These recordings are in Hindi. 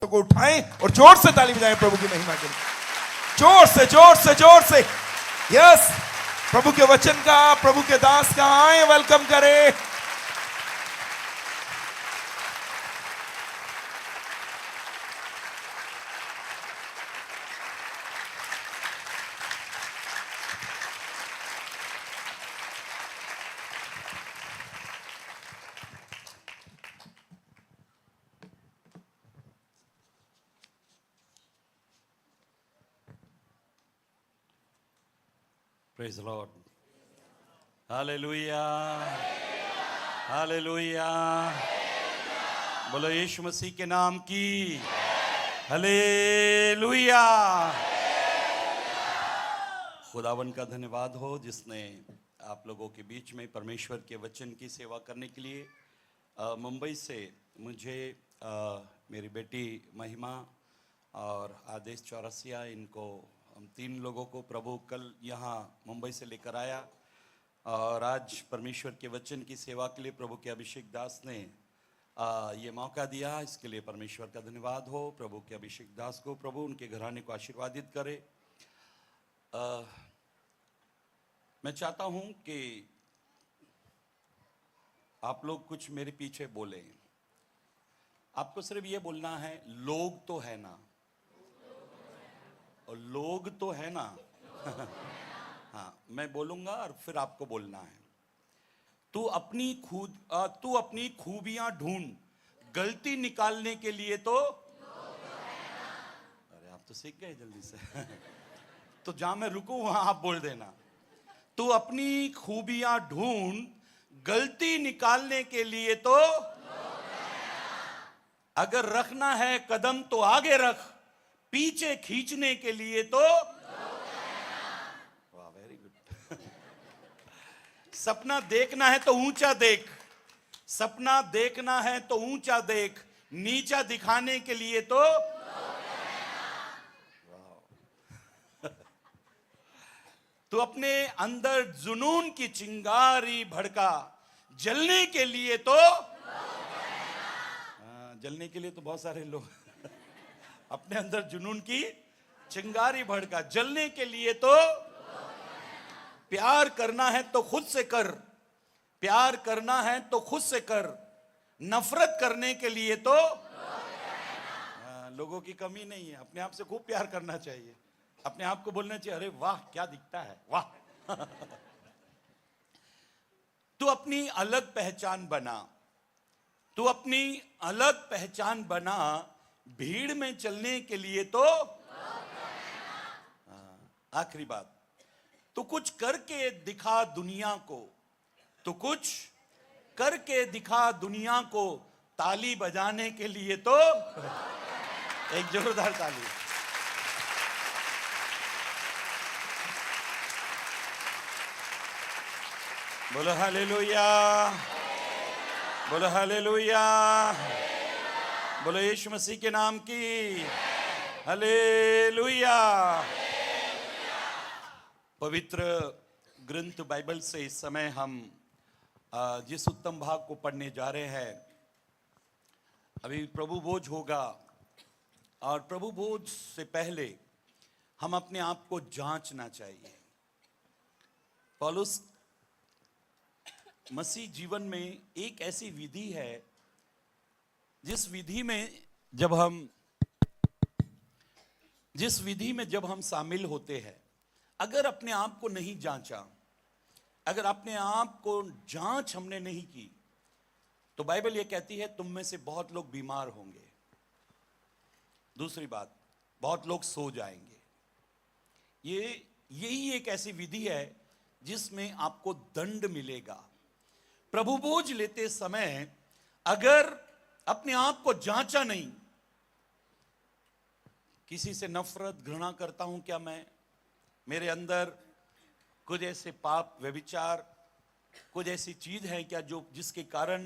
को उठाएं और जोर से ताली बजाएं प्रभु की महिमा के लिए। जोर से जोर से जोर से। यस, प्रभु के वचन का, प्रभु के दास का आए वेलकम करें। Praise the Lord. Hallelujah. Hallelujah. बोलो यीशु मसीह के नाम की हालेलुया। खुदावन का धन्यवाद हो जिसने आप लोगों के बीच में परमेश्वर के वचन की सेवा करने के लिए मुंबई से मुझे मेरी बेटी महिमा और आदेश चौरसिया, इनको हम तीन लोगों को प्रभु कल यहाँ मुंबई से लेकर आया और आज परमेश्वर के वचन की सेवा के लिए प्रभु के अभिषेक दास ने ये मौका दिया। इसके लिए परमेश्वर का धन्यवाद हो। प्रभु के अभिषेक दास को प्रभु उनके घराने को आशीर्वादित करे। मैं चाहता हूँ कि आप लोग कुछ मेरे पीछे बोलें। आपको सिर्फ ये बोलना है, लोग तो है ना, और लोग तो है ना। हाँ, मैं बोलूंगा और फिर आपको बोलना है। तू अपनी खूबियां ढूंढ, गलती निकालने के लिए तो अरे आप तो सीख गए जल्दी से। तो जहां मैं रुकूं वहां आप बोल देना। तू अपनी खूबियां ढूंढ, गलती निकालने के लिए तो अगर रखना है कदम तो आगे रख, पीछे खींचने के लिए तो वाह, वेरी गुड। सपना देखना है तो ऊंचा देख, सपना देखना है तो ऊंचा देख, नीचा दिखाने के लिए तो तू अपने अंदर जुनून की चिंगारी भड़का, जलने के लिए तो जलने के लिए तो बहुत सारे लोग अपने अंदर जुनून की चिंगारी भड़का, जलने के लिए तो प्यार करना है तो खुद से कर, प्यार करना है तो खुद से कर, नफरत करने के लिए तो लोगों की कमी नहीं है। अपने आप से खूब प्यार करना चाहिए। अपने आप को बोलना चाहिए, अरे वाह क्या दिखता है, वाह। तू अपनी अलग पहचान बना, तू अपनी अलग पहचान बना, भीड़ में चलने के लिए तो आखिरी बात, तू कुछ करके दिखा दुनिया को, तू कुछ करके दिखा दुनिया को, ताली बजाने के लिए तो एक जोरदार ताली। बोलो हालेलुया, बोलो हालेलुया, बोलो यीशु मसीह के नाम की हालेलुया। पवित्र ग्रंथ बाइबल से इस समय हम जिस उत्तम भाग को पढ़ने जा रहे हैं, अभी प्रभु भोज होगा और प्रभु भोज से पहले हम अपने आप को जांचना चाहिए। पौलुस मसीह जीवन में एक ऐसी विधि है जिस विधि में जब हम शामिल होते हैं, अगर अपने आप को नहीं जांचा, अगर अपने आप को जांच हमने नहीं की, तो बाइबल ये कहती है तुम में से बहुत लोग बीमार होंगे। दूसरी बात, बहुत लोग सो जाएंगे। यही एक ऐसी विधि है जिसमें आपको दंड मिलेगा। प्रभु भोज लेते समय अगर अपने आप को जांचा नहीं, किसी से नफरत घृणा करता हूं क्या मैं, मेरे अंदर कुछ ऐसे पाप व्यभिचार, कुछ ऐसी चीज है क्या जो जिसके कारण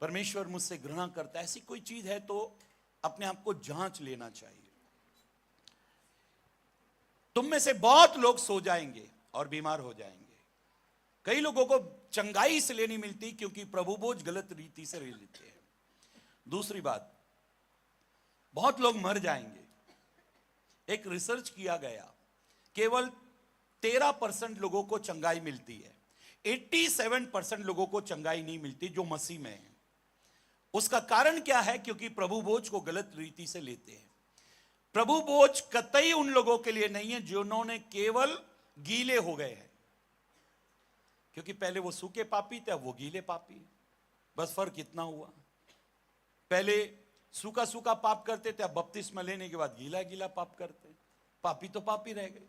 परमेश्वर मुझसे घृणा करता है, ऐसी कोई चीज है तो अपने आप को जांच लेना चाहिए। तुम में से बहुत लोग सो जाएंगे और बीमार हो जाएंगे। कई लोगों को चंगाई से लेनी मिलती क्योंकि प्रभु भोज गलत रीति से ले लेते हैं। दूसरी बात, बहुत लोग मर जाएंगे। एक रिसर्च किया गया, केवल 13% लोगों को चंगाई मिलती है, 87% लोगों को चंगाई नहीं मिलती जो मसीह में है। उसका कारण क्या है? क्योंकि प्रभु बोझ को गलत रीति से लेते हैं। प्रभु बोझ कतई उन लोगों के लिए नहीं है जिन्होंने केवल गीले हो गए हैं, क्योंकि पहले वो सूखे पापी थे, अब वो गीले पापी। बस फर्क इतना हुआ, पहले सूखा सूखा पाप करते थे, अब बपतिस्मा लेने के बाद गीला गीला पाप करते। पापी तो पापी रह गए।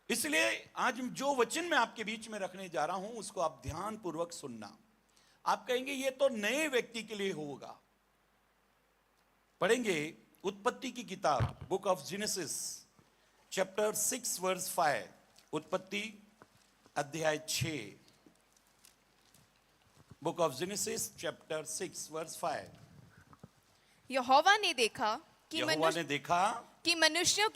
इसलिए आज जो वचन मैं आपके बीच में रखने जा रहा हूं उसको आप ध्यान पूर्वक सुनना। आप कहेंगे ये तो नए व्यक्ति के लिए होगा। पढ़ेंगे उत्पत्ति की किताब, book of Genesis chapter 6 verse 5। उत्पत्ति अध्याय 6, book of Genesis chapter 6 verse 5। यहोवा ने देखा कि मनुष्यों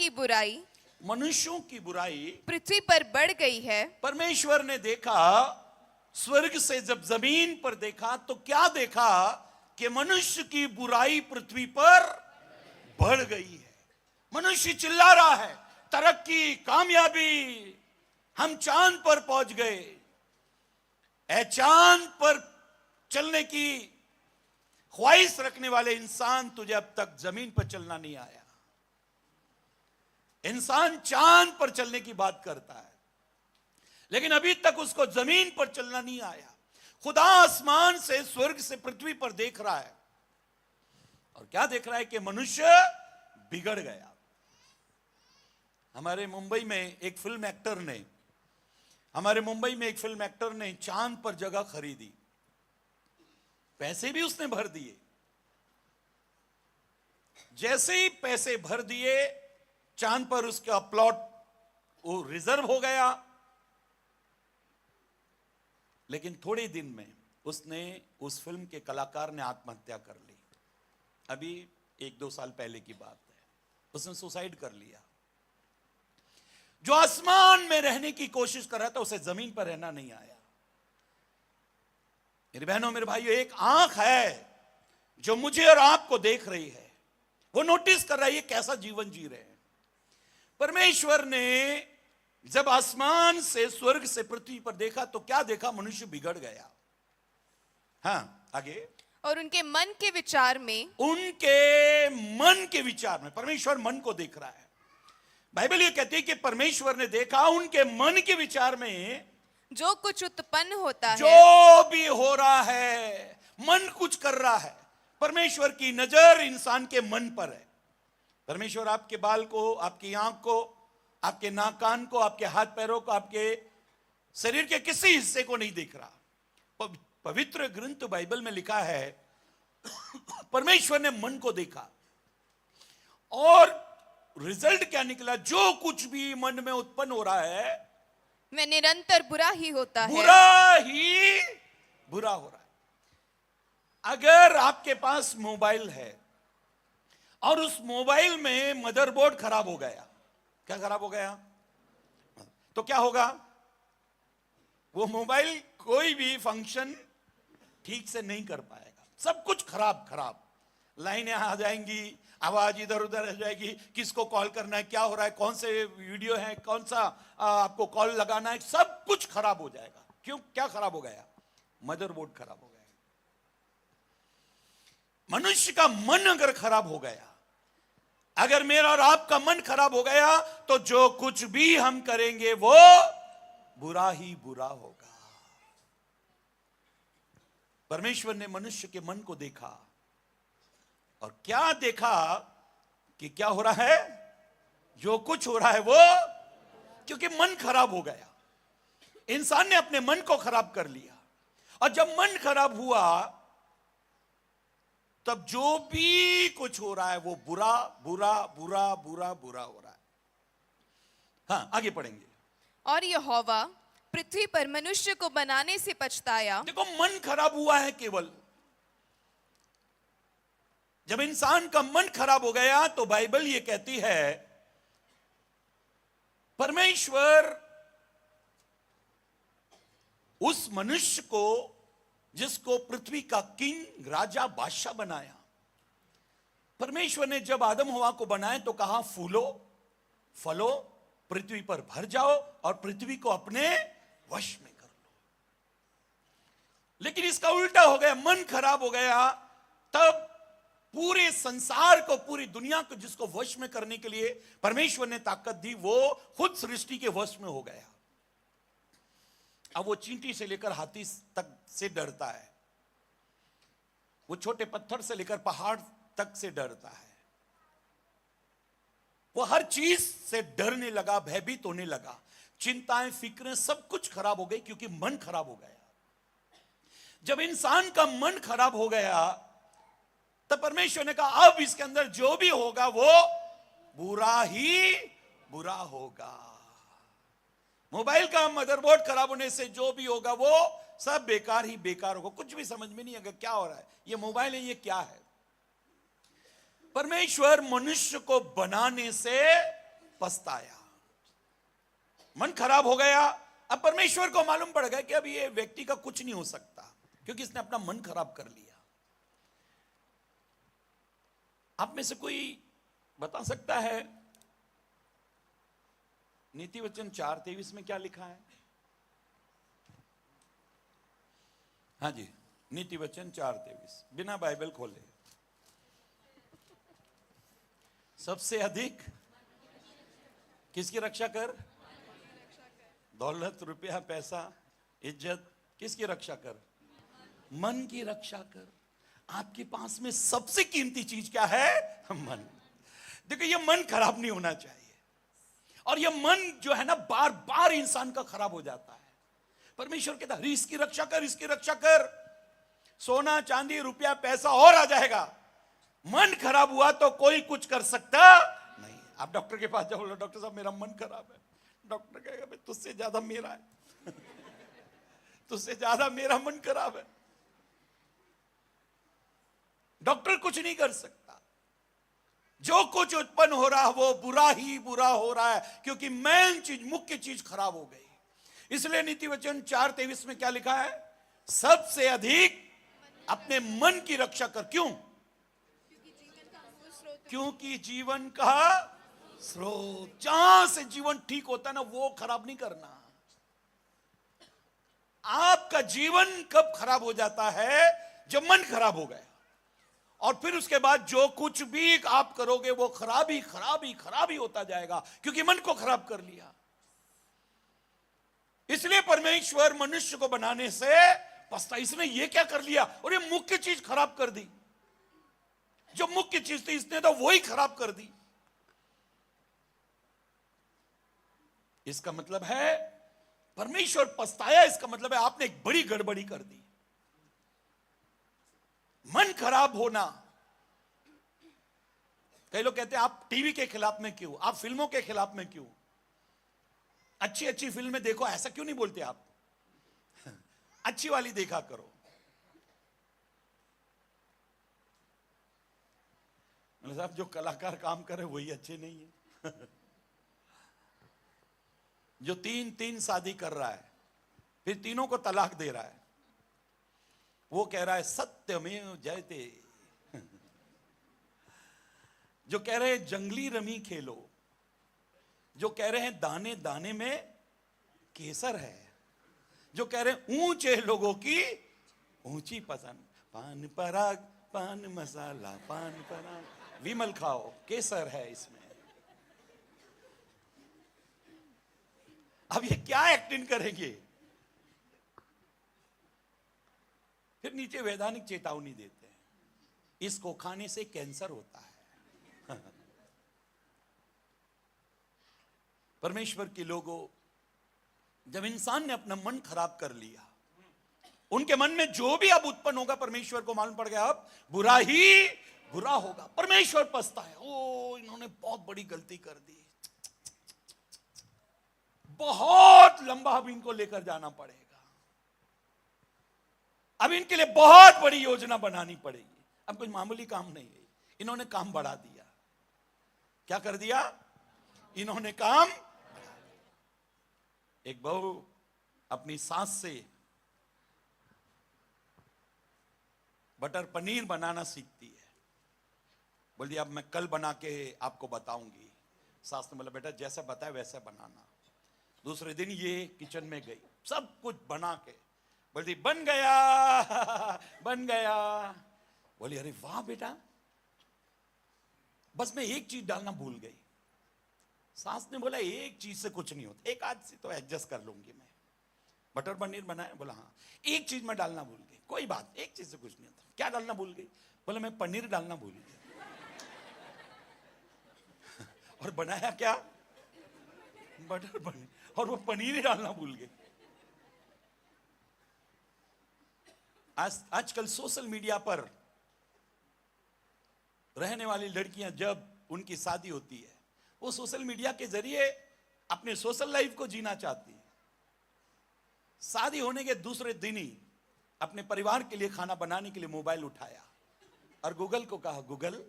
की बुराई पृथ्वी पर बढ़ गई है। परमेश्वर ने देखा, स्वर्ग से जब जमीन पर देखा तो क्या देखा? कि मनुष्य की बुराई पृथ्वी पर बढ़ गई है। मनुष्य चिल्ला रहा है, तरक्की, कामयाबी, हम चांद पर पहुंच गए। ऐ चांद पर चलने की ख्वाहिश रखने वाले इंसान, तुझे अब तक जमीन पर चलना नहीं आया। इंसान चांद पर चलने की बात करता है, लेकिन अभी तक उसको जमीन पर चलना नहीं आया। खुदा आसमान से, स्वर्ग से पृथ्वी पर देख रहा है, और क्या देख रहा है? कि मनुष्य बिगड़ गया। हमारे मुंबई में एक फिल्म एक्टर ने चांद पर जगह खरीदी, पैसे भी उसने भर दिए। जैसे ही पैसे भर दिए, चांद पर उसका प्लॉट वो रिजर्व हो गया। लेकिन थोड़े दिन में उस फिल्म के कलाकार ने आत्महत्या कर ली। अभी 1-2 साल पहले की बात है, उसने सुसाइड कर लिया। जो आसमान में रहने की कोशिश कर रहा था, उसे जमीन पर रहना नहीं आया। मेरी बहनों, मेरे भाइयों, एक आंख है जो मुझे और आपको देख रही है। वो नोटिस कर रहा है ये कैसा जीवन जी रहे हैं। परमेश्वर ने जब आसमान से, स्वर्ग से पृथ्वी पर देखा तो क्या देखा? मनुष्य बिगड़ गया। हाँ, आगे। और उनके मन के विचार में, परमेश्वर मन को देख रहा है। बाइबल ये कहती है कि परमेश्वर ने देखा उनके मन के विचार में जो कुछ उत्पन्न होता है, जो भी हो रहा है, मन कुछ कर रहा है। परमेश्वर की नजर इंसान के मन पर है। परमेश्वर आपके बाल को, आपकी आंख को, आपके नाक कान को, आपके हाथ पैरों को, आपके शरीर के किसी हिस्से को नहीं देख रहा। पवित्र ग्रंथ बाइबल में लिखा है परमेश्वर ने मन को देखा, और रिजल्ट क्या निकला? जो कुछ भी मन में उत्पन्न हो रहा है वह निरंतर बुरा ही होता है, बुरा हो रहा है। अगर आपके पास मोबाइल है और उस मोबाइल में मदरबोर्ड खराब हो गया, क्या खराब हो गया? तो क्या होगा? वो मोबाइल कोई भी फंक्शन ठीक से नहीं कर पाएगा। सब कुछ खराब, लाइनें आ जाएंगी, आवाज इधर उधर हो जाएगी, किसको कॉल करना है, क्या हो रहा है, कौन से वीडियो है, कौन सा आपको कॉल लगाना है, सब कुछ खराब हो जाएगा। क्यों? क्या खराब हो गया? मदरबोर्ड खराब हो गया। मनुष्य का मन अगर खराब हो गया, अगर मेरा और आपका मन खराब हो गया, तो जो कुछ भी हम करेंगे वो बुरा ही बुरा होगा। परमेश्वर ने मनुष्य के मन को देखा, और क्या देखा? कि क्या हो रहा है? जो कुछ हो रहा है वो, क्योंकि मन खराब हो गया। इंसान ने अपने मन को खराब कर लिया, और जब मन खराब हुआ तब जो भी कुछ हो रहा है वो बुरा हो रहा है। हाँ, आगे पढ़ेंगे। और यहोवा पृथ्वी पर मनुष्य को बनाने से पछताया। देखो, मन खराब हुआ है केवल। जब इंसान का मन खराब हो गया तो बाइबल ये कहती है परमेश्वर उस मनुष्य को, जिसको पृथ्वी का किंग, राजा, बादशाह बनाया, परमेश्वर ने जब आदम हवा को बनाए तो कहा फूलो फलो, पृथ्वी पर भर जाओ और पृथ्वी को अपने वश में कर लो। लेकिन इसका उल्टा हो गया, मन खराब हो गया। तब पूरे संसार को, पूरी दुनिया को जिसको वश में करने के लिए परमेश्वर ने ताकत दी, वो खुद सृष्टि के वश में हो गया। अब वो चींटी से लेकर हाथी तक से डरता है, वो छोटे पत्थर से लेकर पहाड़ तक से डरता है, वो हर चीज से डरने लगा, भयभीत होने लगा। चिंताएं, फिक्रें, सब कुछ खराब हो गई क्योंकि मन खराब हो गया। जब इंसान का मन खराब हो गया तब परमेश्वर ने कहा अब इसके अंदर जो भी होगा वो बुरा ही बुरा होगा। मोबाइल का मदरबोर्ड खराब होने से जो भी होगा वो सब बेकार ही बेकार होगा। कुछ भी समझ में नहीं आएगा क्या हो रहा है, ये मोबाइल है, ये क्या है। परमेश्वर मनुष्य को बनाने से पछताया, मन खराब हो गया। अब परमेश्वर को मालूम पड़ गया कि अब ये व्यक्ति का कुछ नहीं हो सकता क्योंकि इसने अपना मन खराब कर लिया। आप में से कोई बता सकता है नीति वचन 4:23 में क्या लिखा है? हाँ जी, नीति वचन 4:23, बिना बाइबल खोले। सबसे अधिक किसकी रक्षा कर? दौलत, रुपया, पैसा, इज्जत, किसकी रक्षा कर? मन की रक्षा कर। आपके पास में सबसे कीमती चीज क्या है? मन। देखो, ये मन खराब नहीं होना चाहिए। और ये मन जो है ना, बार बार इंसान का खराब हो जाता है। परमेश्वर कहता है इसकी रक्षा कर, इसकी रक्षा कर। सोना, चांदी, रुपया, पैसा और आ जाएगा। मन खराब हुआ तो कोई कुछ कर सकता नहीं। आप डॉक्टर के पास जाओ, डॉक्टर साहब मेरा मन खराब है। डॉक्टर कहेगा तुझसे ज्यादा मेरा है तुझसे ज्यादा मेरा मन खराब है। डॉक्टर कुछ नहीं कर सकता। जो कुछ उत्पन्न हो रहा है वो बुरा ही बुरा हो रहा है क्योंकि मेन चीज, मुख्य चीज खराब हो गई। इसलिए नीति वचन 4:23 में क्या लिखा है? सबसे अधिक अपने मन की रक्षा कर। क्यों? क्योंकि जीवन का स्रोत, जहां से जीवन ठीक होता है ना, वो खराब नहीं करना। आपका जीवन कब खराब हो जाता है? जब मन खराब हो गया। और फिर उसके बाद जो कुछ भी आप करोगे वो खराबी खराबी खराबी होता जाएगा क्योंकि मन को खराब कर लिया। इसलिए परमेश्वर मनुष्य को बनाने से पछता। इसने ये क्या कर लिया? और ये मुख्य चीज खराब कर दी। जो मुख्य चीज थी इसने तो वही खराब कर दी। इसका मतलब है परमेश्वर पछताया। इसका मतलब है आपने एक बड़ी गड़बड़ी कर दी। मन खराब होना। कई लोग कहते हैं आप टीवी के खिलाफ में क्यों, आप फिल्मों के खिलाफ में क्यों? अच्छी अच्छी फिल्में देखो, ऐसा क्यों नहीं बोलते आप? अच्छी वाली देखा करो। साहब जो कलाकार काम करे वही अच्छे नहीं है जो तीन शादी कर रहा है फिर तीनों को तलाक दे रहा है, वो कह रहा है सत्यमेव जयते जो कह रहे हैं जंगली रमी खेलो, जो कह रहे हैं दाने दाने में केसर है, जो कह रहे हैं ऊंचे लोगों की ऊंची पसंद, पान पराग, पान मसाला, पान पराग, विमल खाओ, केसर है इसमें। अब ये क्या एक्टिंग करेंगे? फिर नीचे वैधानिक चेतावनी देते हैं, इसको खाने से कैंसर होता है। परमेश्वर के लोगों, जब इंसान ने अपना मन खराब कर लिया, उनके मन में जो भी अब उत्पन्न होगा परमेश्वर को मालूम पड़ गया अब बुरा ही बुरा होगा। परमेश्वर पछता है, ओ इन्होंने बहुत बड़ी गलती कर दी, बहुत लंबा अब इनको लेकर जाना पड़ेगा, अब इनके लिए बहुत बड़ी योजना बनानी पड़ेगी। अब कोई मामूली काम नहीं है, इन्होंने काम बढ़ा दिया। क्या कर दिया इन्होंने? काम। एक बहू अपनी सास से बटर पनीर बनाना सीखती है। बोल दिया अब मैं कल बना के आपको बताऊंगी। सास ने बोला बेटा जैसा बताया वैसा बनाना। दूसरे दिन ये किचन में गई, सब कुछ बना के बोलती बन गया बन गया। बोली अरे वाह बेटा, बस मैं एक चीज डालना भूल गई। सास ने बोला एक चीज से कुछ नहीं होता, एक आध से तो एडजस्ट कर लूंगी मैं। बटर पनीर बनाया, बोला हाँ। एक चीज मैं डालना भूल गई, कोई बात, एक चीज से कुछ नहीं होता। क्या डालना भूल गई? बोला मैं पनीर डालना भूल गई। और बनाया क्या? बटर पनीर, और वो पनीर ही डालना भूल गई। आजकल सोशल मीडिया पर रहने वाली लड़कियां जब उनकी शादी होती है, वो सोशल मीडिया के जरिए अपने सोशल लाइफ को जीना चाहती है। शादी होने के दूसरे दिन ही अपने परिवार के लिए खाना बनाने के लिए मोबाइल उठाया और गूगल को कहा गूगल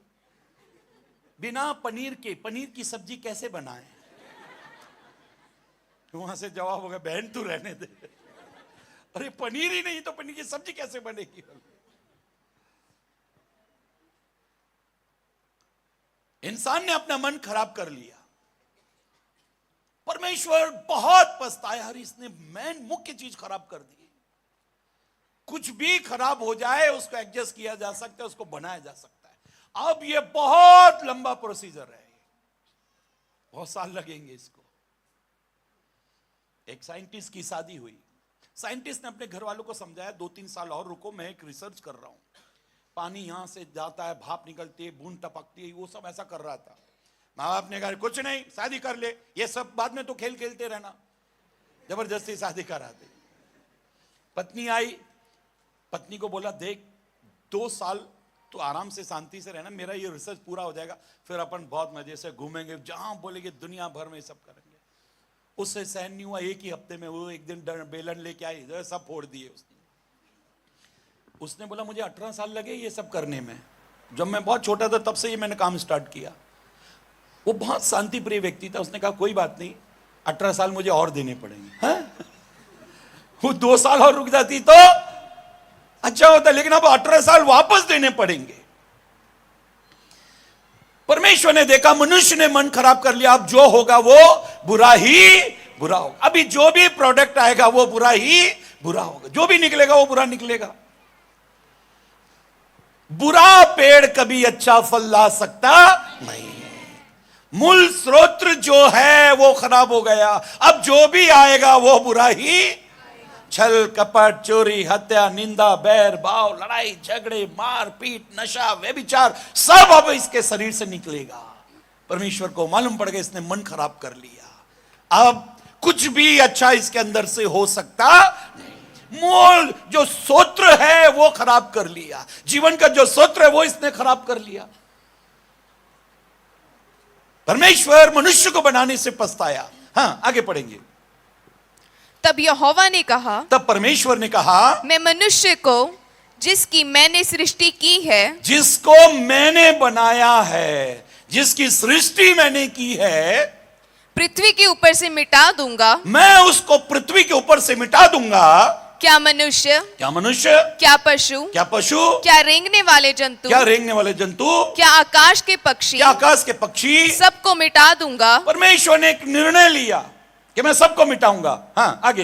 बिना पनीर के पनीर की सब्जी कैसे बनाएं? वहां से जवाब होगा बहन तू रहने दे, अरे पनीर ही नहीं तो पनीर की सब्जी कैसे बनेगी? इंसान ने अपना मन खराब कर लिया। परमेश्वर बहुत पछताया, अरे इसने मैन मुख्य चीज खराब कर दी। कुछ भी खराब हो जाए उसको एडजस्ट किया जा सकता है, उसको बनाया जा सकता है। अब ये बहुत लंबा प्रोसीजर है, बहुत साल लगेंगे इसको। एक साइंटिस्ट की शादी हुई। साइंटिस्ट ने अपने घर वालों को समझाया 2-3 साल और रुको, मैं एक रिसर्च कर रहा हूं। पानी यहां से जाता है, भाप निकलती है, बूंद टपकती है, वो सब ऐसा कर रहा था। माँ बाप ने कहा कुछ नहीं, शादी कर ले, ये सब बाद में तो खेल खेलते रहना। जबरदस्ती शादी करा दी। पत्नी आई, पत्नी को बोला देख 2 साल तो आराम से शांति से रहना, मेरा ये रिसर्च पूरा हो जाएगा, फिर अपन बहुत मजे से घूमेंगे, जहां बोलेंगे दुनिया भर में सब करेंगे। उससे सहन नहीं हुआ, एक ही हफ्ते में वो एक दिन बेलन लेके आई, सब फोड़ दिए उसने। उसने बोला मुझे 18 साल लगे ये सब करने में, जब मैं बहुत छोटा था तब से ये मैंने काम स्टार्ट किया। वो बहुत शांति प्रिय व्यक्ति था। उसने कहा कोई बात नहीं, 18 साल मुझे और देने पड़ेंगे। वो 2 साल और रुक जाती तो अच्छा होता, लेकिन अब 18 साल वापस देने पड़ेंगे। परमेश्वर ने देखा मनुष्य ने मन खराब कर लिया, अब जो होगा वो बुरा ही बुरा होगा। अभी जो भी प्रोडक्ट आएगा वो बुरा ही बुरा होगा, जो भी निकलेगा वो बुरा निकलेगा। बुरा पेड़ कभी अच्छा फल ला सकता नहीं है। मूल स्रोत जो है वो खराब हो गया, अब जो भी आएगा वो बुरा ही। छल कपट चोरी हत्या निंदा बैर भाव लड़ाई झगड़े मार पीट नशा व्यभिचार सब अब इसके शरीर से निकलेगा। परमेश्वर को मालूम पड़ गया इसने मन खराब कर लिया, अब कुछ भी अच्छा इसके अंदर से हो सकता नहीं। मूल जो सूत्र है वो खराब कर लिया, जीवन का जो सूत्र है वो इसने खराब कर लिया। परमेश्वर मनुष्य को बनाने से पछताया। हाँ आगे पढ़ेंगे। तब यहोवा ने कहा, तब परमेश्वर ने कहा मैं मनुष्य को जिसकी मैंने सृष्टि की है, जिसको मैंने बनाया है, जिसकी सृष्टि मैंने की है, पृथ्वी के ऊपर से मिटा दूंगा। मैं उसको पृथ्वी के ऊपर से मिटा दूंगा। क्या मनुष्य, क्या मनुष्य, क्या पशु, क्या पशु, क्या रेंगने वाले जंतु, क्या रेंगने वाले जंतु, क्या आकाश के पक्षी, क्या आकाश के पक्षी, सबको मिटा दूंगा। परमेश्वर ने एक निर्णय लिया कि मैं सबको मिटाऊंगा। हाँ आगे।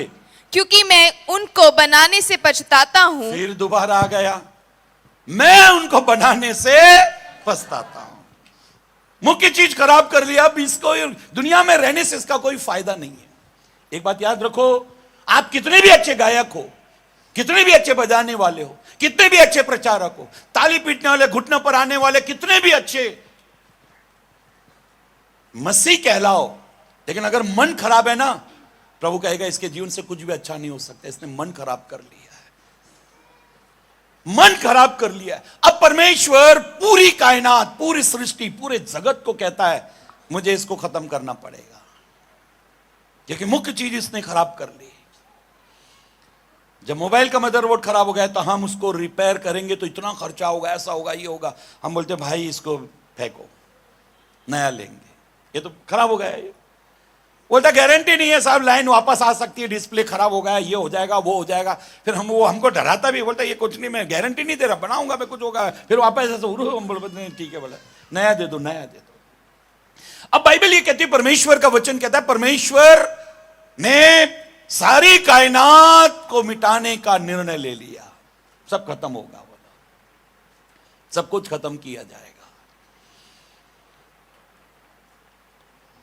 क्योंकि मैं उनको बनाने से पछताता हूं। फिर दोबारा आ गया, मैं उनको बनाने से पछताता हूं। मुख्य चीज खराब कर लिया, अब इसको दुनिया में रहने से इसका कोई फायदा नहीं है। एक बात याद रखो, आप कितने भी अच्छे गायक हो, कितने भी अच्छे बजाने वाले हो, कितने भी अच्छे प्रचारक हो, ताली पीटने वाले, घुटनों पर आने वाले, कितने भी अच्छे मसीह कहलाओ, लेकिन अगर मन खराब है ना, प्रभु कहेगा इसके जीवन से कुछ भी अच्छा नहीं हो सकता, इसने मन खराब कर लिया है, मन खराब कर लिया है। अब परमेश्वर पूरी कायनात, पूरी सृष्टि, पूरे जगत को कहता है मुझे इसको खत्म करना पड़ेगा, क्योंकि मुख्य चीज इसने खराब कर ली। जब मोबाइल का मदरबोर्ड खराब हो गया तो हम उसको रिपेयर करेंगे तो इतना खर्चा होगा, ऐसा होगा, ये होगा। हम बोलते भाई इसको फेंको, नया लेंगे, ये तो खराब हो गया। बोलता गारंटी नहीं है साहब, लाइन वापस आ सकती है, डिस्प्ले खराब हो गया, ये हो जाएगा, वो हो जाएगा। फिर हमको डराता भी, बोलता ये कुछ नहीं, मैं गारंटी नहीं दे रहा, बनाऊंगा मैं, कुछ होगा। फिर वापस ऐसे हम बोलते ठीक है, बोला नया दे दो, नया दे दो। अब बाइबल ये कहती है, परमेश्वर का वचन कहता है, परमेश्वर ने सारी कायनात को मिटाने का निर्णय ले लिया। सब खत्म होगा, बोला सब कुछ खत्म किया जाएगा।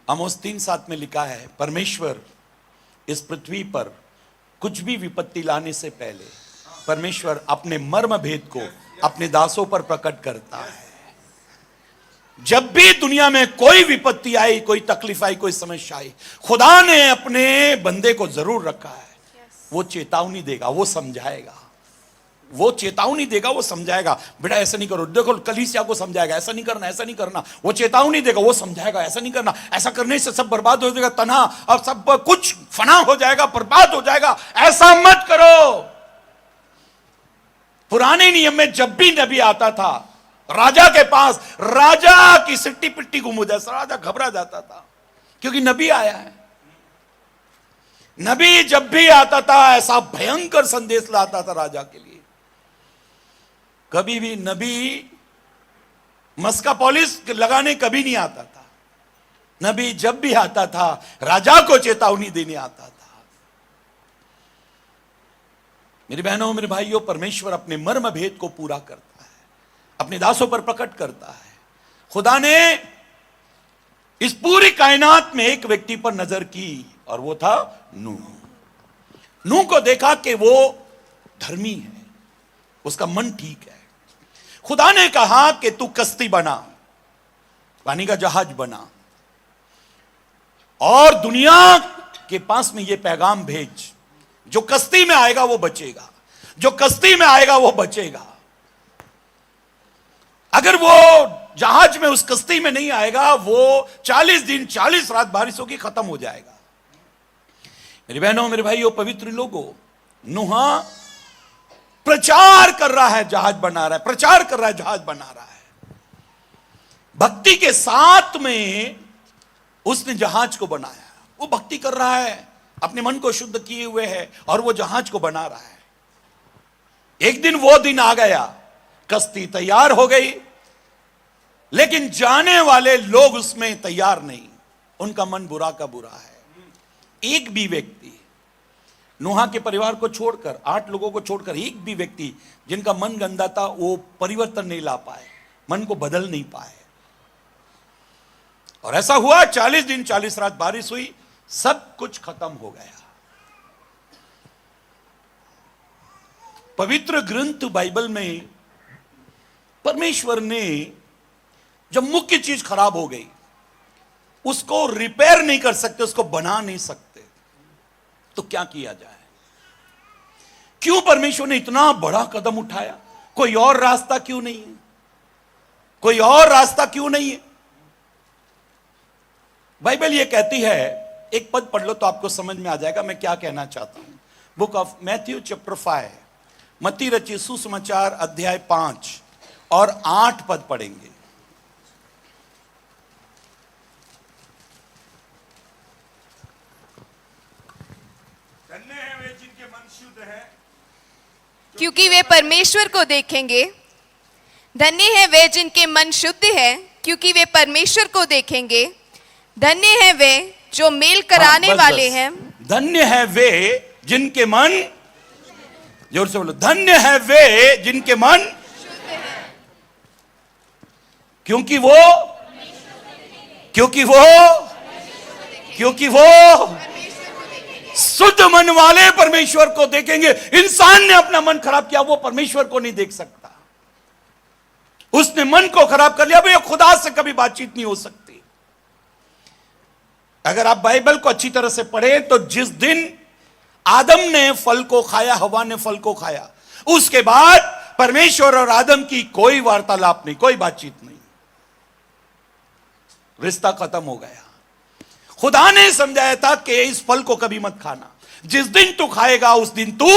आमोस 3:7 में लिखा है, परमेश्वर इस पृथ्वी पर कुछ भी विपत्ति लाने से पहले परमेश्वर अपने मर्म भेद को अपने दासों पर प्रकट करता है। जब भी दुनिया में कोई विपत्ति आई, कोई तकलीफ आई, कोई समस्या आई, खुदा ने अपने बंदे को जरूर रखा है। वो चेतावनी देगा, वो समझाएगा, वो चेतावनी देगा, वो समझाएगा, बेटा ऐसा नहीं करो, देखो कलीसिया को समझाएगा, ऐसा नहीं करना, ऐसा नहीं करना। वो चेतावनी देगा, वो समझाएगा, ऐसा नहीं करना, ऐसा करने से सब बर्बाद हो जाएगा, तन्हा और सब कुछ फना हो जाएगा, बर्बाद हो जाएगा, ऐसा मत करो। पुराने नियम में जब भी नबी आता था राजा के पास, राजा की सिट्टी पिट्टी गुम हो जाए, राजा घबरा जाता था, क्योंकि नबी आया है। नबी जब भी आता था ऐसा भयंकर संदेश लाता था राजा के लिए। कभी भी नबी मस्का पॉलिश लगाने कभी नहीं आता था। नबी जब भी आता था राजा को चेतावनी देने आता था। मेरी बहनों, मेरे भाइयों, परमेश्वर अपने मर्म भेद को पूरा करता है, अपने दासों पर प्रकट करता है। खुदा ने इस पूरी कायनात में एक व्यक्ति पर नजर की और वो था नूह। नूह को देखा कि वो धर्मी है, उसका मन ठीक है। खुदा ने कहा कि तू कश्ती बना, पानी का जहाज बना, और दुनिया के पास में ये पैगाम भेज, जो कश्ती में आएगा वो बचेगा, जो कश्ती में आएगा वो बचेगा। अगर वो जहाज में उस कश्ती में नहीं आएगा, वो 40 दिन 40 रात बारिश होगी, खत्म हो जाएगा। मेरी बहनों, मेरे भाइयों, पवित्र लोगों, नूह प्रचार कर रहा है, जहाज बना रहा है, प्रचार कर रहा है, जहाज बना रहा है। भक्ति के साथ में उसने जहाज को बनाया। वो भक्ति कर रहा है, अपने मन को शुद्ध किए हुए है, और वो जहाज को बना रहा है। एक दिन वो दिन आ गया, कश्ती तैयार हो गई, लेकिन जाने वाले लोग उसमें तैयार नहीं। उनका मन बुरा का बुरा है। एक भी व्यक्ति, नूह के परिवार को छोड़कर, 8 लोगों को छोड़कर, एक भी व्यक्ति जिनका मन गंदा था वो परिवर्तन नहीं ला पाए, मन को बदल नहीं पाए। और ऐसा हुआ, 40 दिन 40 रात बारिश हुई, सब कुछ खत्म हो गया। पवित्र ग्रंथ बाइबल में परमेश्वर ने जब मुख्य चीज खराब हो गई, उसको रिपेयर नहीं कर सकते, उसको बना नहीं सकते, तो क्या किया जाए? क्यों परमेश्वर ने इतना बड़ा कदम उठाया? कोई और रास्ता क्यों नहीं है? कोई और रास्ता क्यों नहीं है? बाइबल ये कहती है, एक पद पढ़ लो तो आपको समझ में आ जाएगा मैं क्या कहना चाहता हूं। बुक ऑफ मैथ्यू चैप्टर 5, मत्ती रचित सुसमाचार अध्याय 5 और 8 पद पढ़ेंगे। धन्य है वे जिनके मन शुद्ध है, क्योंकि वे परमेश्वर को देखेंगे। धन्य है वे जिनके मन शुद्ध है, क्योंकि वे परमेश्वर को देखेंगे। धन्य है वे जो मेल कराने वाले हैं। धन्य है वे जिनके मन, जोर से बोलो, धन्य है वे जिनके मन, क्योंकि वो शुद्ध मन वाले परमेश्वर को देखेंगे। इंसान ने अपना मन खराब किया, वो परमेश्वर को नहीं देख सकता। उसने मन को खराब कर लिया, भाई खुदा से कभी बातचीत नहीं हो सकती। अगर आप बाइबल को अच्छी तरह से पढ़ें तो जिस दिन आदम ने फल को खाया, हवा ने फल को खाया, उसके बाद परमेश्वर और आदम की कोई वार्तालाप नहीं, कोई बातचीत नहीं, रिश्ता खत्म हो गया। खुदा ने समझाया था कि इस फल को कभी मत खाना, जिस दिन तू खाएगा उस दिन तू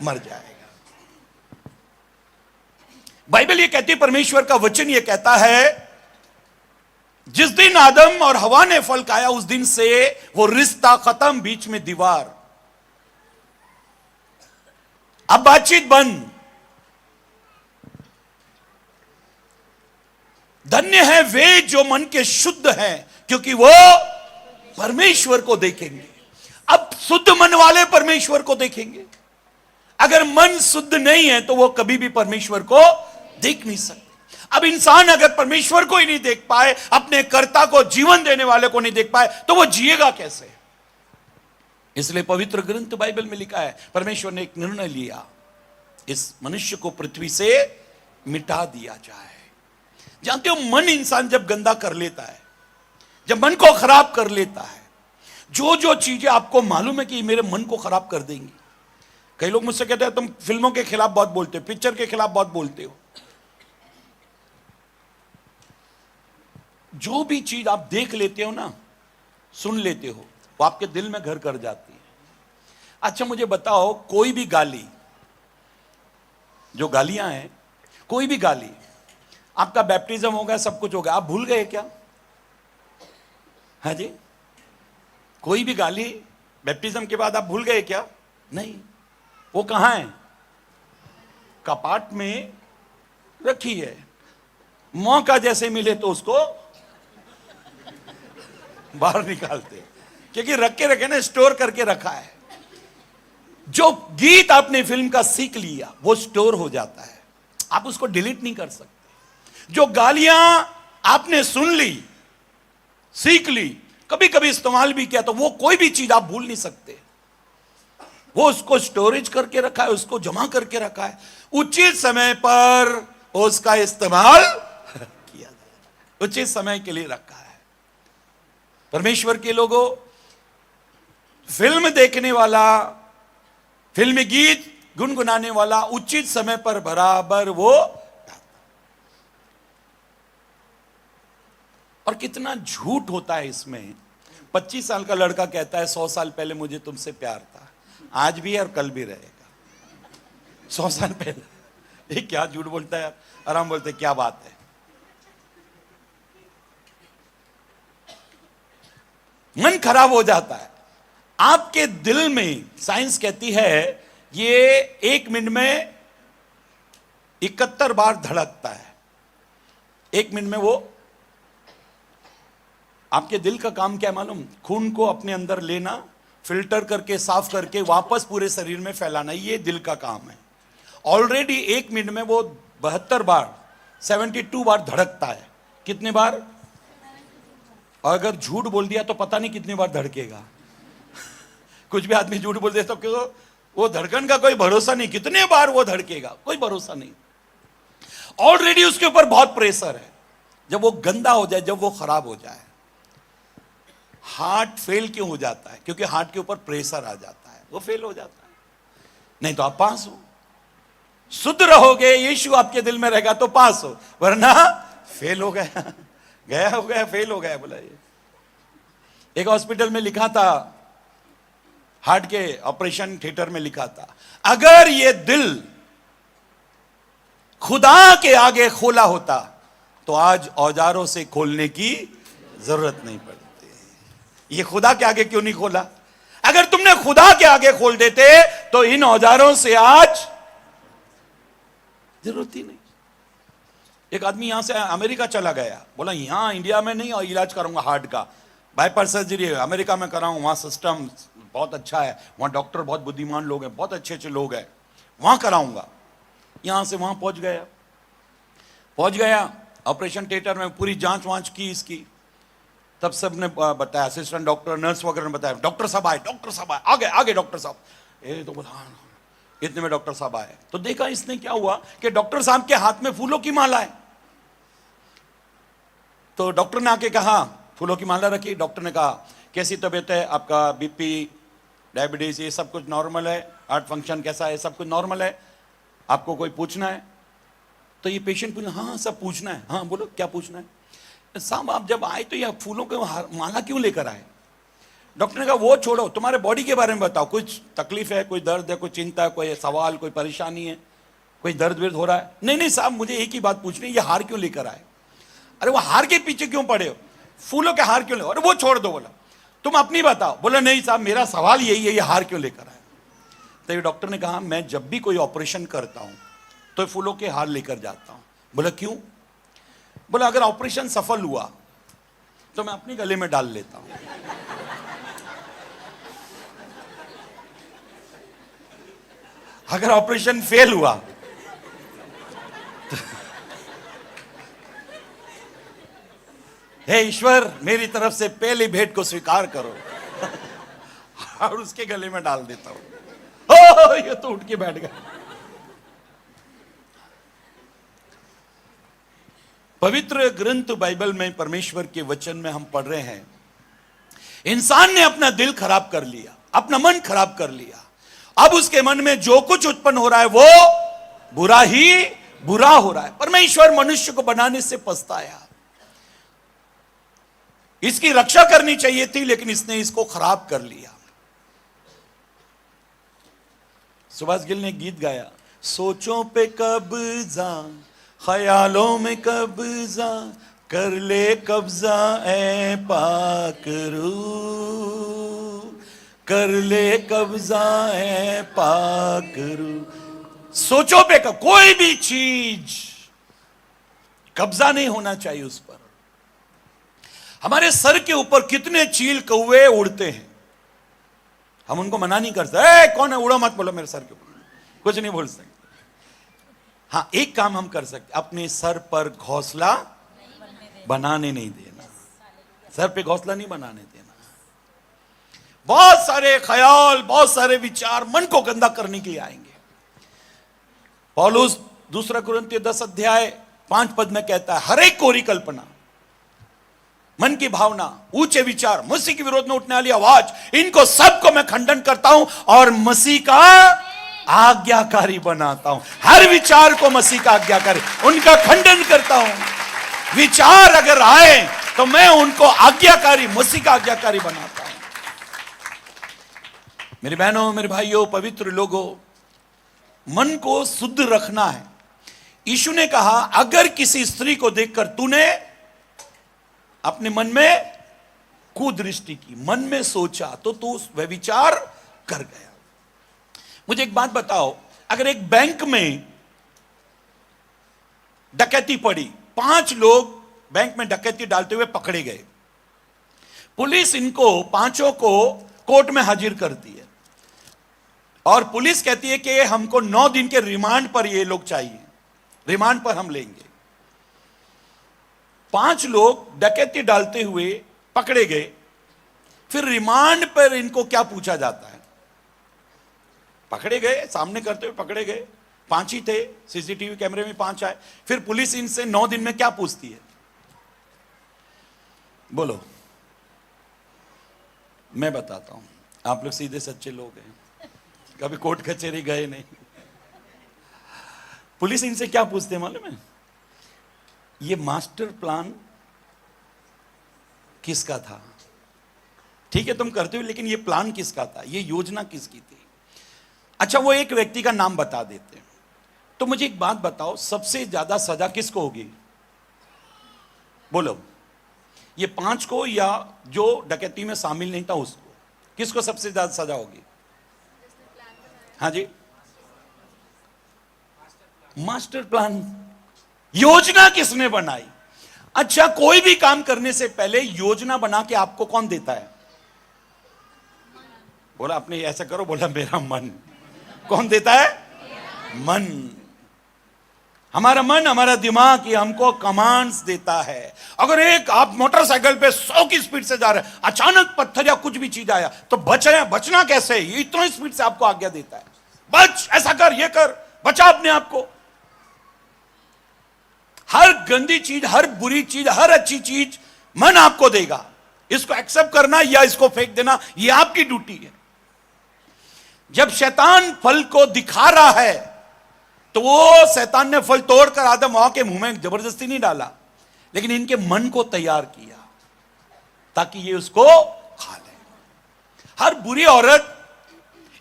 मर जाएगा। बाइबल ये कहती है, परमेश्वर का वचन ये कहता है जिस दिन आदम और हवा ने फल खाया उस दिन से वो रिश्ता खत्म, बीच में दीवार, अब बातचीत बंद। धन्य है वे जो मन के शुद्ध हैं, क्योंकि वो परमेश्वर को देखेंगे। अब शुद्ध मन वाले परमेश्वर को देखेंगे। अगर मन शुद्ध नहीं है तो वो कभी भी परमेश्वर को देख नहीं सकते। अब इंसान अगर परमेश्वर को ही नहीं देख पाए, अपने कर्ता को, जीवन देने वाले को नहीं देख पाए, तो वो जिएगा कैसे? इसलिए पवित्र ग्रंथ बाइबल में लिखा है, परमेश्वर ने एक निर्णय लिया, इस मनुष्य को पृथ्वी से मिटा दिया जाए। जानते हो, मन इंसान जब गंदा कर लेता है, जब मन को खराब कर लेता है, जो जो चीजें आपको मालूम है कि मेरे मन को खराब कर देंगी। कई लोग मुझसे कहते हैं तुम फिल्मों के खिलाफ बहुत बोलते हो, पिक्चर के खिलाफ बहुत बोलते हो। जो भी चीज आप देख लेते हो ना, सुन लेते हो, वो आपके दिल में घर कर जाती है। अच्छा मुझे बताओ, कोई भी गाली, जो गालियां हैं, कोई भी गाली, आपका बैप्टिज्म हो गया, सब कुछ हो गया, आप भूल गए क्या? हाँ जी, कोई भी गाली बैप्टिज्म के बाद आप भूल गए क्या? नहीं। वो कहां है? कपाट में रखी है, मौका जैसे मिले तो उसको बाहर निकालते, क्योंकि रख के रखे ना, स्टोर करके रखा है। जो गीत आपने फिल्म का सीख लिया वो स्टोर हो जाता है, आप उसको डिलीट नहीं कर सकते। जो गालियां आपने सुन ली, सीख ली, कभी कभी इस्तेमाल भी किया, तो वो कोई भी चीज आप भूल नहीं सकते। वो उसको स्टोरेज करके रखा है, उसको जमा करके रखा है, उचित समय पर उसका इस्तेमाल किया जाए, उचित समय के लिए रखा है। परमेश्वर के लोगों, फिल्म देखने वाला, फिल्मी गीत गुनगुनाने वाला उचित समय पर बराबर वो, और कितना झूठ होता है इसमें। 25 साल का लड़का कहता है 100 साल पहले मुझे तुमसे प्यार था, आज भी है और कल भी रहेगा। 100 साल पहले, ये क्या झूठ बोलता है यार। आराम बोलते क्या बात है। मन खराब हो जाता है आपके दिल में। साइंस कहती है ये 1 मिनट में 71 बार धड़कता है। 1 मिनट में वो, आपके दिल का काम क्या है मालूम? खून को अपने अंदर लेना, फिल्टर करके, साफ करके वापस पूरे शरीर में फैलाना, ये दिल का काम है। ऑलरेडी 1 मिनट में वो 72 बार, 72 बार धड़कता है। कितने बार? और अगर झूठ बोल दिया तो पता नहीं कितनी बार धड़केगा। कुछ भी आदमी झूठ बोल दे तो वो धड़कन का कोई भरोसा नहीं, कितने बार वो धड़केगा, कोई भरोसा नहीं। ऑलरेडी उसके ऊपर बहुत प्रेशर है। जब वो गंदा हो जाए, जब वो खराब हो जाए, हार्ट फेल क्यों हो जाता है? क्योंकि हार्ट के ऊपर प्रेशर आ जाता है, वो फेल हो जाता है। नहीं तो आप पास हो, शुद्ध रहोगे, यीशु आपके दिल में रहेगा तो पास हो, वरना फेल हो गया, गया हो गया, फेल हो गया। बोला ये एक हॉस्पिटल में लिखा था, हार्ट के ऑपरेशन थिएटर में लिखा था, अगर ये दिल खुदा के आगे खोला होता तो आज औजारों से खोलने की जरूरत नहीं पड़ती। ये खुदा के आगे क्यों नहीं खोला? अगर तुमने खुदा के आगे खोल देते तो इन औजारों से आज जरूरत ही नहीं। एक आदमी यहां से अमेरिका चला गया, बोला यहां इंडिया में नहीं और इलाज करूंगा हार्ट का, बाईपास सर्जरी अमेरिका में कराऊं, वहां सिस्टम बहुत अच्छा है, वहां डॉक्टर बहुत बुद्धिमान लोग हैं, बहुत अच्छे अच्छे लोग हैं, वहां कराऊंगा। यहां से वहां पहुंच गया ऑपरेशन थिएटर में, पूरी जांच वांच की इसकी। तब सबने बताया, असिस्टेंट डॉक्टर, नर्स वगैरह ने बताया, डॉक्टर साहब आए, आगे डॉक्टर साहब। तो बोला हाँ, इतने में डॉक्टर साहब आए तो देखा इसने क्या हुआ कि डॉक्टर साहब के हाथ में फूलों की माला है। तो डॉक्टर ने आके कहा, फूलों की माला रखी। डॉक्टर ने कहा कैसी तबीयत है आपका, बीपी, डायबिटीज, ये सब कुछ नॉर्मल है, हार्ट फंक्शन कैसा है, सब कुछ नॉर्मल है, आपको कोई पूछना है? तो ये पेशेंट पूछा, हाँ सब पूछना है। हाँ बोलो क्या पूछना है? साहब आप जब आए तो ये फूलों के माला क्यों लेकर आए? डॉक्टर ने कहा वो छोड़ो, तुम्हारे बॉडी के बारे में बताओ, कुछ तकलीफ है, कोई दर्द है, कोई चिंता है, कोई सवाल, कोई परेशानी है, कोई दर्द वर्द हो रहा है? नहीं साहब मुझे एक ही बात पूछनी है, ये हार क्यों लेकर आए? अरे वो हार के पीछे क्यों पड़े हो? फूलों के हार क्यों ले, और वो छोड़ दो, बोला तुम अपनी बताओ। बोला नहीं साहब, मेरा सवाल यही है, ये हार क्यों लेकर आए? तो ये डॉक्टर ने कहा मैं जब भी कोई ऑपरेशन करता हूं तो फूलों के हार लेकर जाता हूं। बोला क्यों? बोला अगर ऑपरेशन सफल हुआ तो मैं अपने गले में डाल लेता हूं, अगर ऑपरेशन फेल हुआ तो हे ईश्वर, मेरी तरफ से पहली भेंट को स्वीकार करो और उसके गले में डाल देता हूं। ये तो उठ के बैठ गया। पवित्र ग्रंथ बाइबल में, परमेश्वर के वचन में हम पढ़ रहे हैं, इंसान ने अपना दिल खराब कर लिया, अपना मन खराब कर लिया। अब उसके मन में जो कुछ उत्पन्न हो रहा है वो बुरा ही बुरा हो रहा है। परमेश्वर मनुष्य को बनाने से पछताया, इसकी रक्षा करनी चाहिए थी, लेकिन इसने इसको खराब कर लिया। सुभाष गिल ने गीत गाया, सोचों पे कब्जा, ख्यालों में कब्जा, कर ले कब्जा ए पाकरू, कर ले कब्जा ए पाकरू। सोचों पे कोई भी चीज कब्जा नहीं होना चाहिए उस पर। हमारे सर के ऊपर कितने चील कौवे उड़ते हैं, हम उनको मना नहीं कर सकते, कौन है उड़ो मत बोलो मेरे सर के ऊपर, कुछ नहीं बोल सकते। हाँ, एक काम हम कर सकते, अपने सर पर घोंसला बनाने नहीं देना, सर पे घोंसला नहीं बनाने देना। बहुत सारे ख्याल, बहुत सारे विचार मन को गंदा करने के लिए आएंगे। पौलुस 2 कुरिन्थियों 10 अध्याय 5 पद में कहता है, हर एक कोरी कल्पना, मन की भावना, ऊंचे विचार, मसीह के विरोध में उठने वाली आवाज, इनको सबको मैं खंडन करता हूं और मसीह का आज्ञाकारी बनाता हूं। हर विचार को मसीह का आज्ञाकारी, उनका खंडन करता हूं। विचार अगर आए तो मैं उनको आज्ञाकारी, मसीह का आज्ञाकारी बनाता हूं। मेरे बहनों, मेरे भाइयों, पवित्र लोगों, मन को शुद्ध रखना है। यीशु ने कहा, अगर किसी स्त्री को देखकर तूने अपने मन में कुदृष्टि की, मन में सोचा, तो तू वह विचार कर गया। मुझे एक बात बताओ, अगर एक बैंक में डकैती पड़ी, 5 लोग बैंक में डकैती डालते हुए पकड़े गए, पुलिस इनको 5 को कोर्ट में हाजिर करती है और पुलिस कहती है कि हमको 9 दिन के रिमांड पर ये लोग चाहिए, रिमांड पर हम लेंगे। 5 लोग डकैती डालते हुए पकड़े गए, फिर रिमांड पर इनको क्या पूछा जाता है? पकड़े गए, सामने करते हुए पकड़े गए, 5 ही थे, सीसीटीवी कैमरे में 5 आए, फिर पुलिस इनसे 9 दिन में क्या पूछती है? बोलो, मैं बताता हूं, आप लोग सीधे सच्चे लोग हैं, कभी कोर्ट कचहरी गए नहीं। पुलिस इनसे क्या पूछते हैं मालूम है? ये मास्टर प्लान किसका था? ठीक है तुम करते हो, लेकिन ये प्लान किसका था? ये योजना किसकी थी? अच्छा, वो एक व्यक्ति का नाम बता देते हैं। तो मुझे एक बात बताओ, सबसे ज्यादा सजा किसको होगी? बोलो, ये 5 को या जो डकैती में शामिल नहीं था उसको? किसको सबसे ज्यादा सजा होगी? हाँ जी, मास्टर प्लान, योजना किसने बनाई? अच्छा, कोई भी काम करने से पहले योजना बना के आपको कौन देता है? बोला आपने ऐसा करो, बोला मेरा मन। कौन देता है? मन। हमारा मन, हमारा दिमाग, ये हमको कमांड्स देता है। अगर एक आप मोटरसाइकिल पे 100 की स्पीड से जा रहे हैं, अचानक पत्थर या कुछ भी चीज आया तो बचना कैसे? ये इतनी स्पीड से आपको आज्ञा देता है, बच, ऐसा कर, ये कर, बचा अपने आप को। हर गंदी चीज, हर बुरी चीज, हर अच्छी चीज मन आपको देगा। इसको एक्सेप्ट करना या इसको फेंक देना, ये आपकी ड्यूटी है। जब शैतान फल को दिखा रहा है तो वो शैतान ने फल तोड़कर आदम हवा के मुंह में जबरदस्ती नहीं डाला, लेकिन इनके मन को तैयार किया ताकि ये उसको खा ले। हर बुरी औरत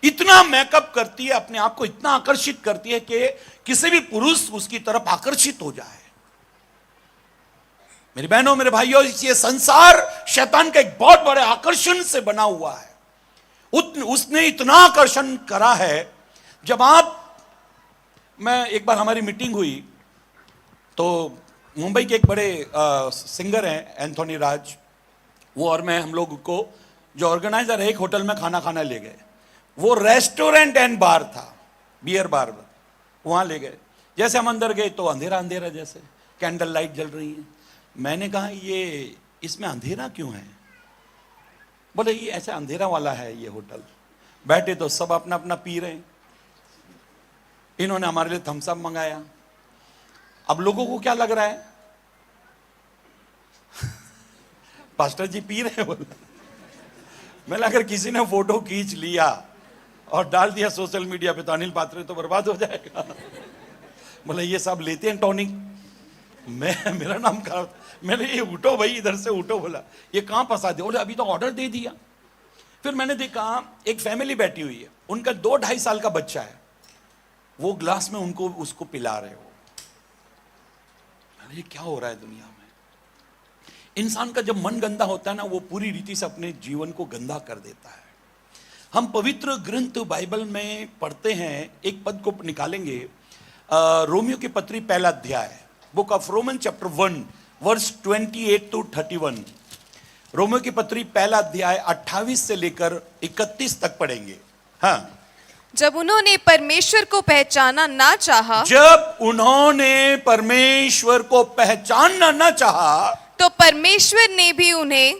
इतना मेकअप करती है, अपने आप को इतना आकर्षित करती है कि किसी भी पुरुष उसकी तरफ आकर्षित हो जाए। मेरी बहनों, मेरे भाइयों, ये संसार शैतान का एक बहुत बड़े आकर्षण से बना हुआ है। उसने इतना आकर्षण करा है। जब मैं एक बार हमारी मीटिंग हुई तो मुंबई के एक बड़े सिंगर हैं एंथोनी राज, वो और मैं, हम लोग को जो ऑर्गेनाइजर है एक होटल में खाना खाना ले गए। वो रेस्टोरेंट एंड बार था, बियर बार, वहां ले गए। जैसे हम अंदर गए तो अंधेरा अंधेरा, जैसे कैंडल लाइट जल रही है। मैंने कहा ये इसमें अंधेरा क्यों है? बोले ये ऐसा अंधेरा वाला है ये होटल। बैठे तो सब अपना अपना पी रहे हैं। इन्होंने हमारे लिए थम्स अप मंगाया। अब लोगों को क्या लग रहा है? पास्टर जी पी रहे हैं। बोले मैं अगर किसी ने फोटो खींच लिया और डाल दिया सोशल मीडिया पे तो अनिल पात्रे तो बर्बाद हो जाएगा। बोले ये सब लेते हैं टॉनिक। मेरा नाम खराब। मैंने ये उठो भाई, इधर से उठो। बोला ये कहां फंसा दे? बोले अभी तो ऑर्डर दे दिया। फिर मैंने देखा एक फैमिली बैठी हुई है, उनका 2-2.5 साल का बच्चा है, वो ग्लास में उसको पिला रहे हो। ये क्या हो रहा है दुनिया में? इंसान का जब मन गंदा होता है ना, वो पूरी रीति से अपने जीवन को गंदा कर देता है। हम पवित्र ग्रंथ बाइबल में पढ़ते हैं, एक पद को निकालेंगे, रोमियो की पत्री 1 अध्याय, book of Roman chapter 1 verse 28 to 31। रोमियो की पत्री 1 अध्याय 28 से लेकर 31 तक पढ़ेंगे। हाँ। जब उन्होंने परमेश्वर को पहचाना ना चाहा, जब उन्होंने परमेश्वर को पहचानना ना चाहा, तो परमेश्वर ने भी उन्हें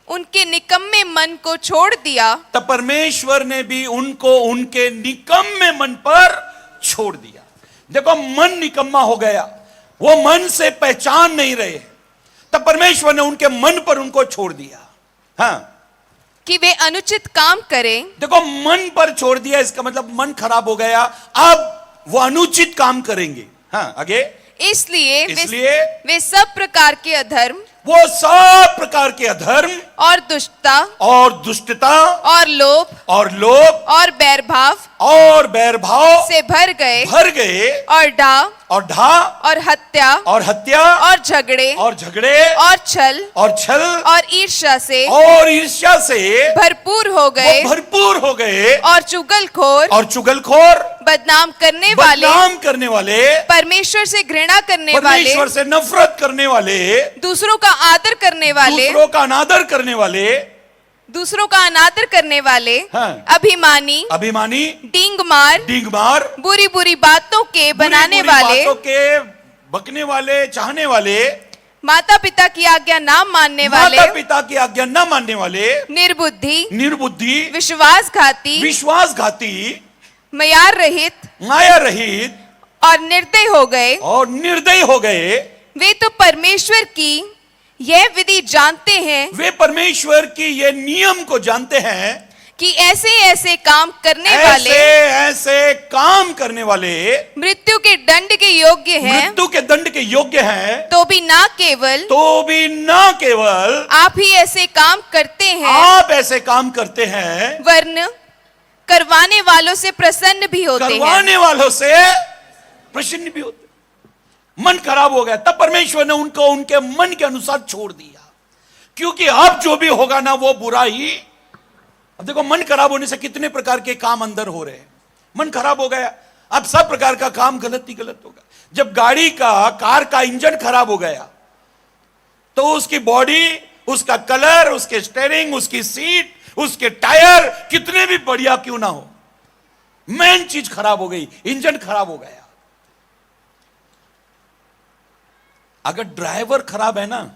उनके निकम्मे मन को छोड़ दिया। तब परमेश्वर ने भी उनको उनके निकम्मे मन पर छोड़ दिया। देखो, मन निकम्मा हो गया, वो मन से पहचान नहीं रहे, तब परमेश्वर ने उनके मन पर उनको छोड़ दिया। हाँ, कि वे अनुचित काम करें। देखो, मन पर छोड़ दिया, इसका मतलब मन खराब हो गया, अब वो अनुचित काम करेंगे। हाँ, आगे। इसलिए वे सब प्रकार के अधर्म, वो सब प्रकार के अधर्म और दुष्टता और दुष्टता और लोभ और और बैरभाव से भर गए और ढा और हत्या और झगड़े और छल और ईर्ष्या से भरपूर हो गए और चुगलखोर बदनाम करने वाले परमेश्वर से घृणा करने वाले, परमेश्वर से नफरत करने वाले, दूसरों का आदर करने वाले, दूसरों का अनादर करने वाले, हाँ। अभिमानी, डींगमार, बुरी बातों के बनाने वाले, बकने वाले, चाहने वाले, माता पिता की आज्ञा ना मानने वाले, निर्बुद्धि, विश्वासघाती, माया रहित और निर्दय हो गए। वे तो परमेश्वर की यह विधि जानते हैं, वे परमेश्वर की यह नियम को जानते हैं कि ऐसे काम करने वाले मृत्यु के दंड के योग्य हैं, तो भी ना केवल आप ही ऐसे काम करते हैं, वरन करवाने वालों से प्रसन्न भी होते हैं। मन खराब हो गया, तब परमेश्वर ने उनको उनके मन के अनुसार छोड़ दिया, क्योंकि अब जो भी होगा ना वो बुरा ही। अब देखो, मन खराब होने से कितने प्रकार के काम अंदर हो रहे हैं। मन खराब हो गया, अब सब प्रकार का काम गलत ही गलत होगा। जब कार का इंजन खराब हो गया तो उसकी बॉडी, उसका कलर, उसके स्टीयरिंग, उसकी सीट, उसके टायर कितने भी बढ़िया क्यों ना हो, मेन चीज खराब हो गई, इंजन खराब हो गया। अगर ड्राइवर खराब है ना,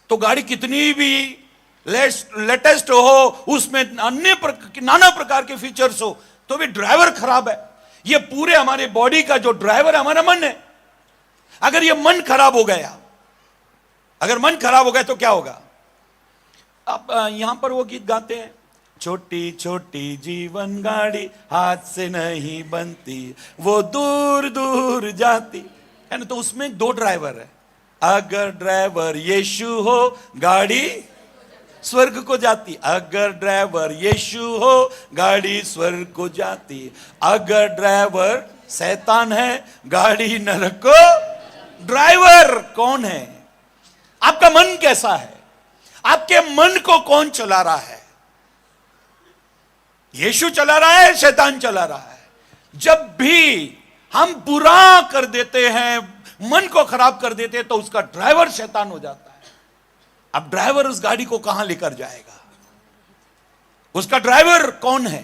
तो गाड़ी कितनी भी लेटेस्ट हो, उसमें नाना प्रकार के फीचर्स हो, तो भी ड्राइवर खराब है। ये पूरे हमारे बॉडी का जो ड्राइवर है हमारा मन है। अगर ये मन खराब हो गया, तो क्या होगा? अब यहां पर वो गीत गाते हैं, छोटी छोटी जीवन गाड़ी हाथ से नहीं बनती, वो दूर दूर जाती है ना। तो उसमें 2 ड्राइवर है। अगर ड्राइवर यीशु हो, गाड़ी स्वर्ग को जाती। अगर ड्राइवर यीशु हो, गाड़ी स्वर्ग को जाती। अगर ड्राइवर शैतान है, गाड़ी नरक को। ड्राइवर कौन है? आपका मन कैसा है? आपके मन को कौन चला रहा है? यीशु चला रहा है, शैतान चला रहा है? जब भी हम बुरा कर देते हैं, मन को खराब कर देते हैं, तो उसका ड्राइवर शैतान हो जाता है। अब ड्राइवर उस गाड़ी को कहां लेकर जाएगा? उसका ड्राइवर कौन है?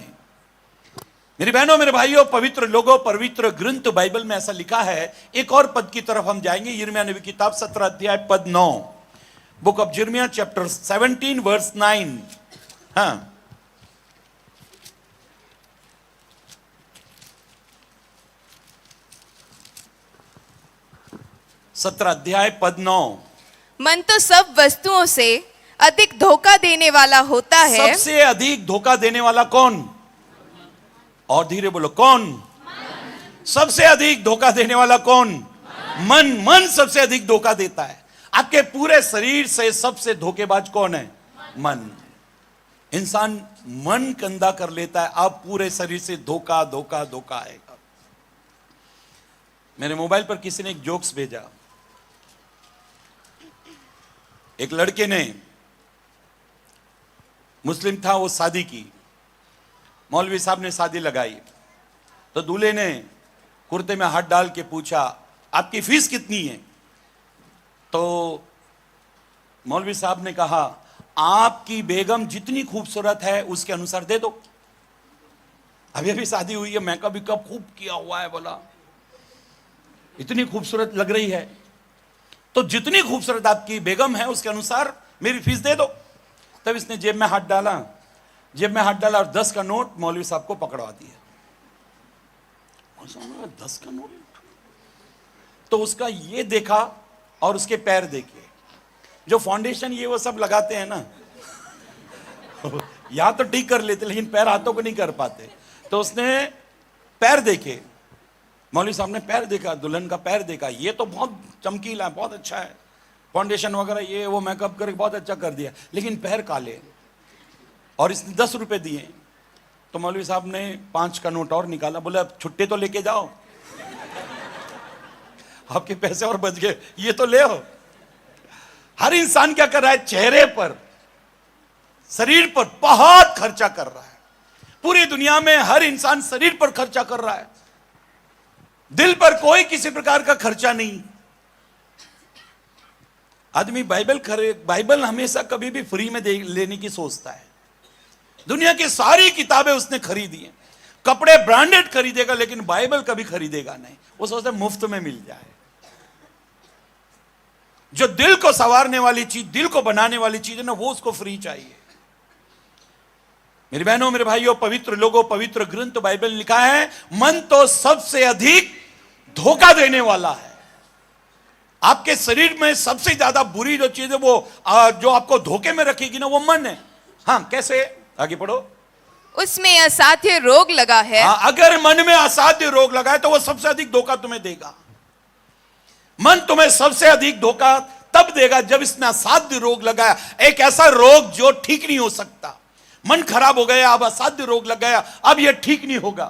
मेरी बहनों, मेरे भाइयों, पवित्र लोगों, पवित्र ग्रंथ बाइबल में ऐसा लिखा है। एक और पद की तरफ हम जाएंगे। यिर्मयाह नबी की किताब 17 अध्याय पद 9, बुक ऑफ यिर्मयाह चैप्टर 17 वर्स 9। हाँ, सत्रह अध्याय पद 9। मन तो सब वस्तुओं से अधिक धोखा देने वाला होता है। सबसे अधिक धोखा देने वाला कौन? और धीरे बोलो, कौन? सबसे अधिक धोखा देने वाला कौन? मन। मन सबसे अधिक धोखा देता है। आपके पूरे शरीर से सबसे धोखेबाज कौन है? मन। इंसान मन गंदा कर लेता है, अब पूरे शरीर से धोखा धोखा धोखा आएगा। मेरे मोबाइल पर किसी ने एक जोक्स भेजा। एक लड़के ने, मुस्लिम था वो, शादी की। मौलवी साहब ने शादी लगाई तो दूल्हे ने कुर्ते में हाथ डाल के पूछा, आपकी फीस कितनी है? तो मौलवी साहब ने कहा, आपकी बेगम जितनी खूबसूरत है उसके अनुसार दे दो। अभी अभी शादी हुई है, मेकअप वेकअप खूब किया हुआ है, बोला इतनी खूबसूरत लग रही है, तो जितनी खूबसूरत आपकी बेगम है उसके अनुसार मेरी फीस दे दो। तब इसने जेब में हाथ डाला और 10 का नोट मौलवी साहब को पकड़वा दिया। 10 का नोट? तो उसका ये देखा और उसके पैर देखे, जो फाउंडेशन ये वो सब लगाते हैं ना यहां तो ठीक कर लेते, लेकिन पैर हाथों को नहीं कर पाते। तो उसने पैर देखे, मौलवी साहब ने पैर देखा, दुल्हन का पैर देखा, ये तो बहुत चमकीला है, बहुत अच्छा है, फाउंडेशन वगैरह ये वो मेकअप करके बहुत अच्छा कर दिया, लेकिन पैर काले। और इसने 10 रुपए दिए। तो मौलवी साहब ने 5 का नोट और निकाला, बोला अब छुट्टे तो लेके जाओ, आपके पैसे और बच गए, ये तो ले हो। हर इंसान क्या कर रहा है? चेहरे पर, शरीर पर बहुत खर्चा कर रहा है। पूरी दुनिया में हर इंसान शरीर पर खर्चा कर रहा है, दिल पर कोई किसी प्रकार का खर्चा नहीं। आदमी बाइबल हमेशा कभी भी फ्री में लेने की सोचता है। दुनिया की सारी किताबें उसने खरीदी हैं, कपड़े ब्रांडेड खरीदेगा, लेकिन बाइबल कभी खरीदेगा नहीं। वो सोचता है मुफ्त में मिल जाए। जो दिल को संवारने वाली चीज, दिल को बनाने वाली चीज है ना, वो उसको फ्री चाहिए। मेरी बहनों, मेरे भाइयों, पवित्र लोगों, पवित्र ग्रंथ बाइबल लिखा है, मन तो सबसे अधिक धोखा देने वाला है। आपके शरीर में सबसे ज्यादा बुरी जो चीज है, वो जो आपको धोखे में रखेगी ना, वो मन है। हाँ, कैसे? आगे पढ़ो। उसमें असाध्य रोग लगा है। हाँ, अगर मन में असाध्य रोग लगा है तो वो सबसे अधिक धोखा तुम्हें देगा। मन तुम्हें सबसे अधिक धोखा तब देगा जब इसमें असाध्य रोग लगा है। एक ऐसा रोग जो ठीक नहीं हो सकता। मन खराब हो गया, अब असाध्य रोग लग गया, अब यह ठीक नहीं होगा।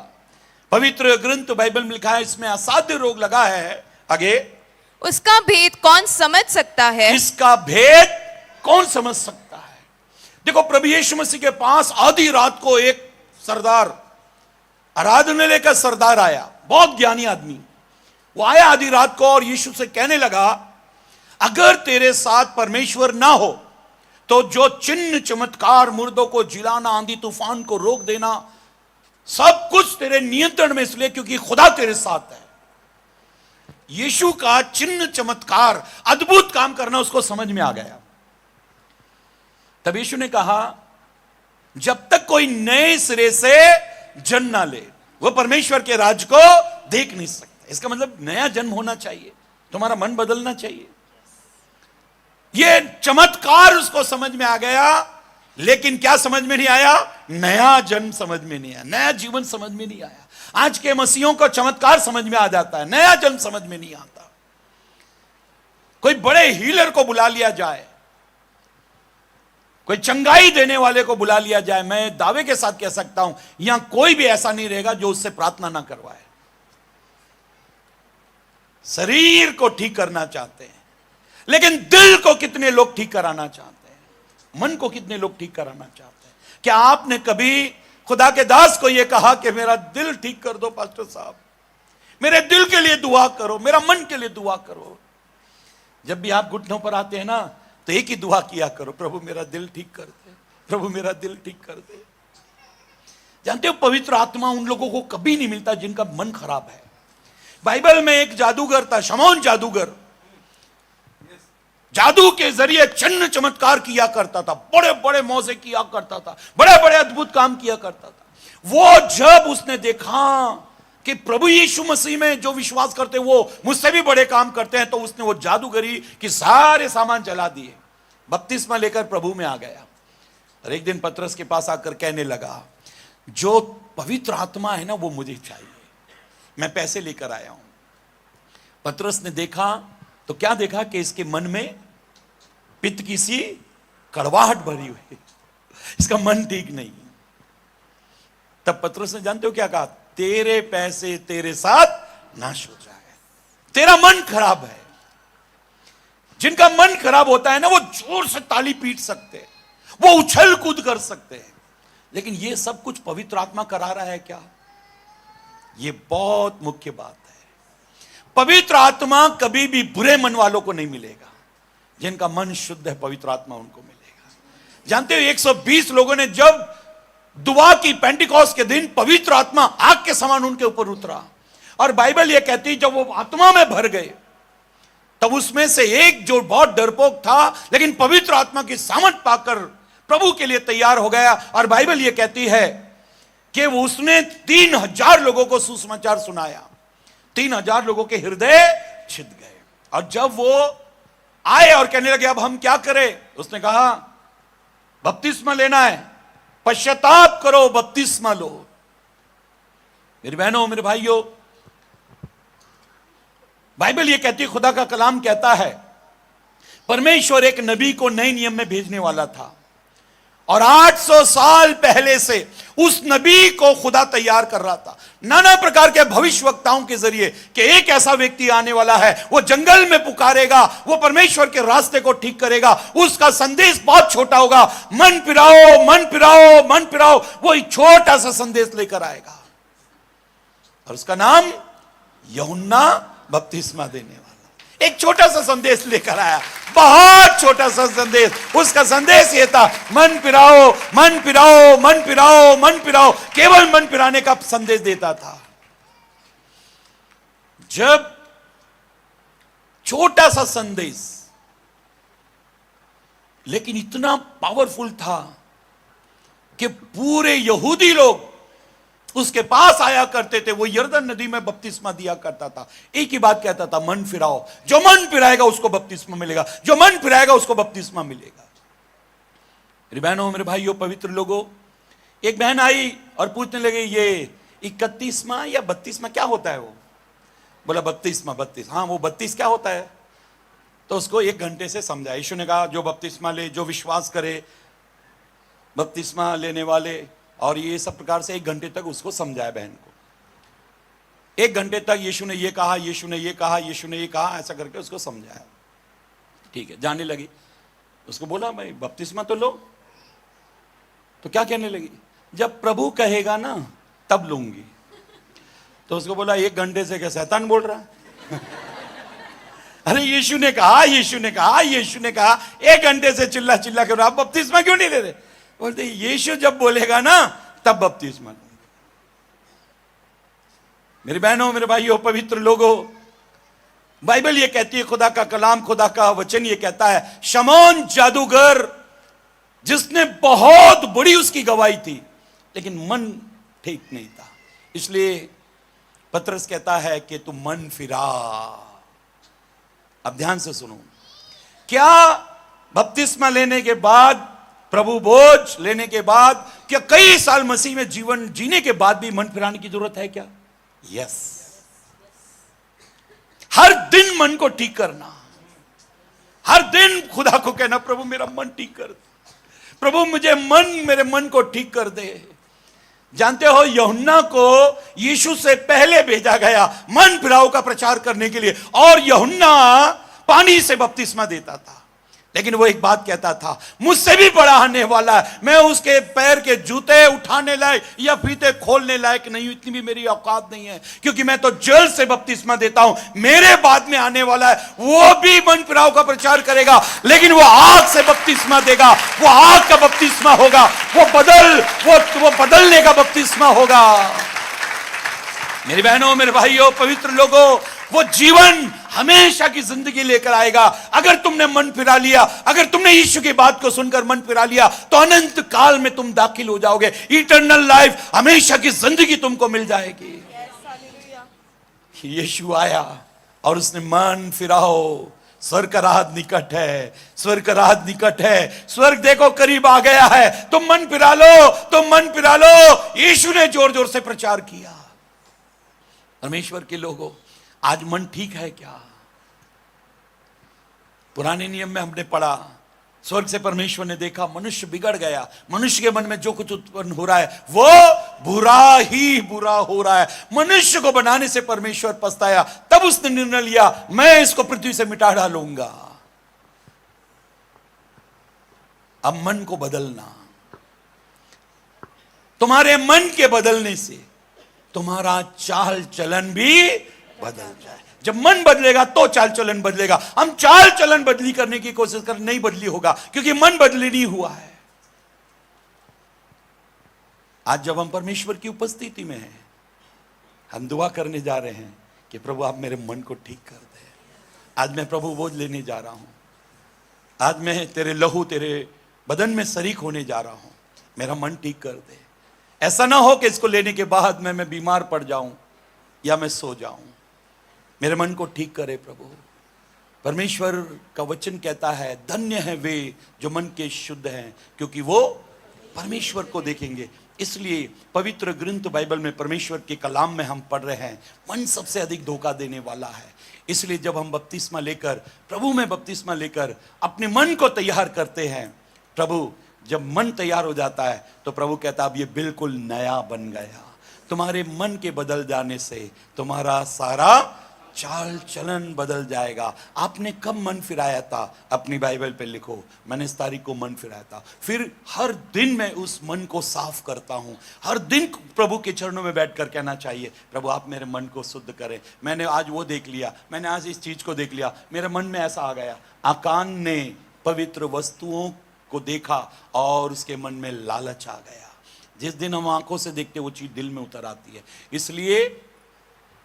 पवित्र ग्रंथ बाइबल में लिखा है, इसमें असाध्य रोग लगा है। आगे, उसका भेद कौन समझ सकता है? इसका भेद कौन समझ सकता है? देखो, प्रभु यीशु मसीह के पास आधी रात को एक सरदार, आराधनालय का सरदार आया, बहुत ज्ञानी आदमी। वो आया आधी रात को और यीशु से कहने लगा, अगर तेरे साथ परमेश्वर ना हो तो जो चिन्ह चमत्कार, मुर्दों को जिलाना, आंधी तूफान को रोक देना, सब कुछ तेरे नियंत्रण में, इसलिए क्योंकि खुदा तेरे साथ है। यीशु का चिन्ह चमत्कार, अद्भुत काम करना उसको समझ में आ गया। तब यीशु ने कहा, जब तक कोई नए सिरे से जन्म ना ले वो परमेश्वर के राज को देख नहीं सकता। इसका मतलब नया जन्म होना चाहिए, तुम्हारा मन बदलना चाहिए। यह चमत्कार उसको समझ में आ गया, लेकिन क्या समझ में नहीं आया? नया जन्म समझ में नहीं आया, नया जीवन समझ में नहीं आया। आज के मसीहों को चमत्कार समझ में आ जाता है, नया जन्म समझ में नहीं आता। कोई बड़े हीलर को बुला लिया जाए, कोई चंगाई देने वाले को बुला लिया जाए, मैं दावे के साथ कह सकता हूं यहां कोई भी ऐसा नहीं रहेगा जो उससे प्रार्थना ना करवाए। शरीर को ठीक करना चाहते हैं, लेकिन दिल को कितने लोग ठीक कराना चाहते हैं, मन को कितने लोग ठीक कराना चाहते हैं? क्या आपने कभी खुदा के दास को यह कहा कि मेरा दिल ठीक कर दो पास्टर साहब, मेरे दिल के लिए दुआ करो, मेरा मन के लिए दुआ करो? जब भी आप घुटनों पर आते हैं ना, तो एक ही दुआ किया करो, प्रभु मेरा दिल ठीक कर दे, प्रभु मेरा दिल ठीक कर दे। जानते हो, पवित्र आत्मा उन लोगों को कभी नहीं मिलता जिनका मन खराब है। बाइबल में एक जादूगर था, शमौन जादूगर, जादू के जरिए चिन्ह चमत्कार किया करता था, बड़े बड़े मौजे किया करता था, बड़े बड़े अद्भुत काम किया करता था। वो जब उसने देखा कि प्रभु यीशु मसीह में जो विश्वास करते वो मुझसे भी बड़े काम करते हैं, तो उसने वो जादूगरी के सारे सामान जला दिए, बपतिस्मा लेकर प्रभु में आ गया। और एक दिन पतरस के पास आकर कहने लगा, जो पवित्र आत्मा है ना वो मुझे चाहिए, मैं पैसे लेकर आया हूं। पतरस ने देखा तो क्या देखा कि इसके मन में पित्त की सी कड़वाहट भरी हुई, इसका मन ठीक नहीं। तब पतरस ने जानते हो क्या कहा? तेरे पैसे तेरे साथ नाश हो जाए, तेरा मन खराब है। जिनका मन खराब होता है ना, वो जोर से ताली पीट सकते हैं, वो उछल कूद कर सकते हैं, लेकिन ये सब कुछ पवित्र आत्मा करा रहा है क्या? ये बहुत मुख्य बात है। पवित्र आत्मा कभी भी बुरे मन वालों को नहीं मिलेगा, जिनका मन शुद्ध है पवित्र आत्मा उनको मिलेगा। जानते हो 120 लोगों ने जब दुआ की पेंटिकॉस्ट के दिन, पवित्र आत्मा आग के समान उनके ऊपर उतरा, और बाइबल यह कहती है जब वो आत्मा में भर गए तब उसमें से एक जो बहुत डरपोक था लेकिन पवित्र आत्मा की सामर्थ पाकर प्रभु के लिए तैयार हो गया, और बाइबल यह कहती है कि उसने 3000 लोगों को सुसमाचार सुनाया, 3000 लोगों के हृदय छिद गए। और जब वो आए और कहने लगे अब हम क्या करें, उसने कहा बपतिस्मा लेना है, पश्चाताप करो, बपतिस्मा लो। मेरी बहनों मेरे भाइयों, बाइबल ये कहती है, खुदा का कलाम कहता है परमेश्वर एक नबी को नए नियम में भेजने वाला था, और 800 साल पहले से उस नबी को खुदा तैयार कर रहा था नाना प्रकार के भविष्यवक्ताओं के जरिए कि एक ऐसा व्यक्ति आने वाला है, वो जंगल में पुकारेगा, वो परमेश्वर के रास्ते को ठीक करेगा, उसका संदेश बहुत छोटा होगा, मन फिराओ मन फिराओ मन फिराओ, वो एक छोटा सा संदेश लेकर आएगा, और उसका नाम यूहन्ना बपतिस्मा देने वाला। एक छोटा सा संदेश लेकर आया, बहुत छोटा सा संदेश। उसका संदेश यह था, मन फिराओ मन फिराओ मन फिराओ मन फिराओ, केवल मन फिराने का संदेश देता था। जब छोटा सा संदेश लेकिन इतना पावरफुल था कि पूरे यहूदी लोग उसके पास आया करते थे, वो यरदन नदी में बपतिस्मा दिया करता था, एक ही बात कहता था, मन फिराओ, जो मन फिराएगा उसको बपतिस्मा मिलेगा, जो मन फिराएगा उसको बपतिस्मा मिलेगा। मेरी बहनों मेरे भाइयों पवित्र लोगों, एक बहन आई और पूछने लगे ये 31वां या 32वां क्या होता है? वो बोला बपतिस्मा, 32। हाँ, वो 32 क्या होता है? तो उसको 1 घंटे से समझाया। यीशु ने कहा जो बपतिस्मा ले, जो विश्वास करे बपतिस्मा लेने वाले, और ये सब प्रकार से 1 घंटे तक उसको समझाया बहन को। 1 घंटे तक यीशु ने ये कहा, यीशु ने ये कहा, यीशु ने ये कहा, ऐसा करके उसको समझाया। ठीक है, जाने लगी। उसको बोला भाई बपतिस्मा तो लो। तो क्या कहने लगी, जब प्रभु कहेगा ना तब लूंगी। तो उसको बोला 1 घंटे से क्या शैतान बोल रहा है? अरे यीशु ने कहा, यीशु ने कहा, यीशु ने कहा, 1 घंटे से चिल्ला चिल्ला कर आप बपतिस्मा क्यों नहीं ले रहे? बोलते यीशु जब बोलेगा ना तब बपतिस्मा। मेरी बहनों मेरे भाइयों पवित्र लोगों, बाइबल ये कहती है, खुदा का कलाम, खुदा का वचन ये कहता है, शमौन जादूगर जिसने बहुत बड़ी उसकी गवाही थी लेकिन मन ठीक नहीं था, इसलिए पतरस कहता है कि तू मन फिरा। अब ध्यान से सुनो, क्या बपतिस्मा लेने के बाद, प्रभु बोझ लेने के बाद, क्या कई साल मसीह में जीवन जीने के बाद भी मन फिराने की जरूरत है क्या? यस। हर दिन मन को ठीक करना, हर दिन खुदा को कहना प्रभु मेरा मन ठीक कर दे, प्रभु मुझे मेरे मन को ठीक कर दे। जानते हो यूहन्ना को यीशु से पहले भेजा गया मन फिराओ का प्रचार करने के लिए, और यूहन्ना पानी से बपतिस्मा देता था, लेकिन वो एक बात कहता था, मुझसे भी बड़ा आने वाला है, मैं उसके पैर के जूते उठाने लायक या फीते खोलने लायक नहीं हूं, इतनी भी मेरी औकात नहीं है, क्योंकि मैं तो जल से बपतिस्मा देता हूं। मेरे बाद में आने वाला है, वो भी मन फिराव का प्रचार करेगा, लेकिन वो आग से बपतिस्मा देगा, वो आग का बपतिस्मा होगा, वो बदलने का बपतिस्मा होगा। मेरी बहनों, मेरे भाइयों, पवित्र लोगों, वो जीवन हमेशा की जिंदगी लेकर आएगा। अगर तुमने मन फिरा लिया, अगर तुमने यीशु की बात को सुनकर मन फिरा लिया, तो अनंत काल में तुम दाखिल हो जाओगे। इटर्नल लाइफ, हमेशा की जिंदगी तुमको मिल जाएगी। यीशु आया और उसने मन फिराओ, स्वर्ग का राज निकट है, स्वर्ग का राज निकट है, स्वर्ग देखो करीब आ गया है, तुम मन फिरा लो, तुम मन फिरा लो। यीशु ने जोर जोर से प्रचार किया। परमेश्वर के लोगों, आज मन ठीक है क्या? पुराने नियम में हमने पढ़ा, स्वर्ग से परमेश्वर ने देखा मनुष्य बिगड़ गया, मनुष्य के मन में जो कुछ उत्पन्न हो रहा है वो बुरा ही बुरा हो रहा है। मनुष्य को बनाने से परमेश्वर पछताया, तब उसने निर्णय लिया, मैं इसको पृथ्वी से मिटा डालूंगा। अब मन को बदलना, तुम्हारे मन के बदलने से तुम्हारा चाल चलन भी बदल जाए। जब मन बदलेगा तो चाल चलन बदलेगा। हम चाल चलन बदली करने की कोशिश कर, नहीं बदली होगा, क्योंकि मन बदली नहीं हुआ है। आज जब हम परमेश्वर की उपस्थिति में हैं, हम दुआ करने जा रहे हैं कि प्रभु आप मेरे मन को ठीक कर दे। आज मैं प्रभु बोझ लेने जा रहा हूं, आज मैं तेरे लहू, तेरे बदन में शरीक होने जा रहा हूं, मेरा मन ठीक कर दे। ऐसा ना हो कि इसको लेने के बाद मैं बीमार पड़ जाऊं या मैं सो जाऊं। मेरे मन को ठीक करे प्रभु। परमेश्वर का वचन कहता है, धन्य है वे जो मन के शुद्ध हैं, क्योंकि वो परमेश्वर को देखेंगे। इसलिए पवित्र ग्रंथ बाइबल में, परमेश्वर के कलाम में हम पढ़ रहे हैं, मन सबसे अधिक धोखा देने वाला है। इसलिए जब हम बपतिस्मा लेकर, प्रभु में बपतिस्मा लेकर अपने मन को तैयार करते हैं, प्रभु जब मन तैयार हो जाता है तो प्रभु कहता है अब ये बिल्कुल नया बन गया। तुम्हारे मन के बदल जाने से तुम्हारा सारा चाल चलन बदल जाएगा। आपने कब मन फिराया था? अपनी बाइबल पे लिखो, मैंने इस तारीख को मन फिराया था। फिर हर दिन मैं उस मन को साफ करता हूं। हर दिन प्रभु के चरणों में बैठकर कहना चाहिए, प्रभु आप मेरे मन को शुद्ध करें। मैंने आज वो देख लिया, मैंने आज इस चीज को देख लिया, मेरे मन में ऐसा आ गया। आकान ने पवित्र वस्तुओं को देखा और उसके मन में लालच आ गया। जिस दिन हम आंखों से देखते वो चीज दिल में उतर आती है। इसलिए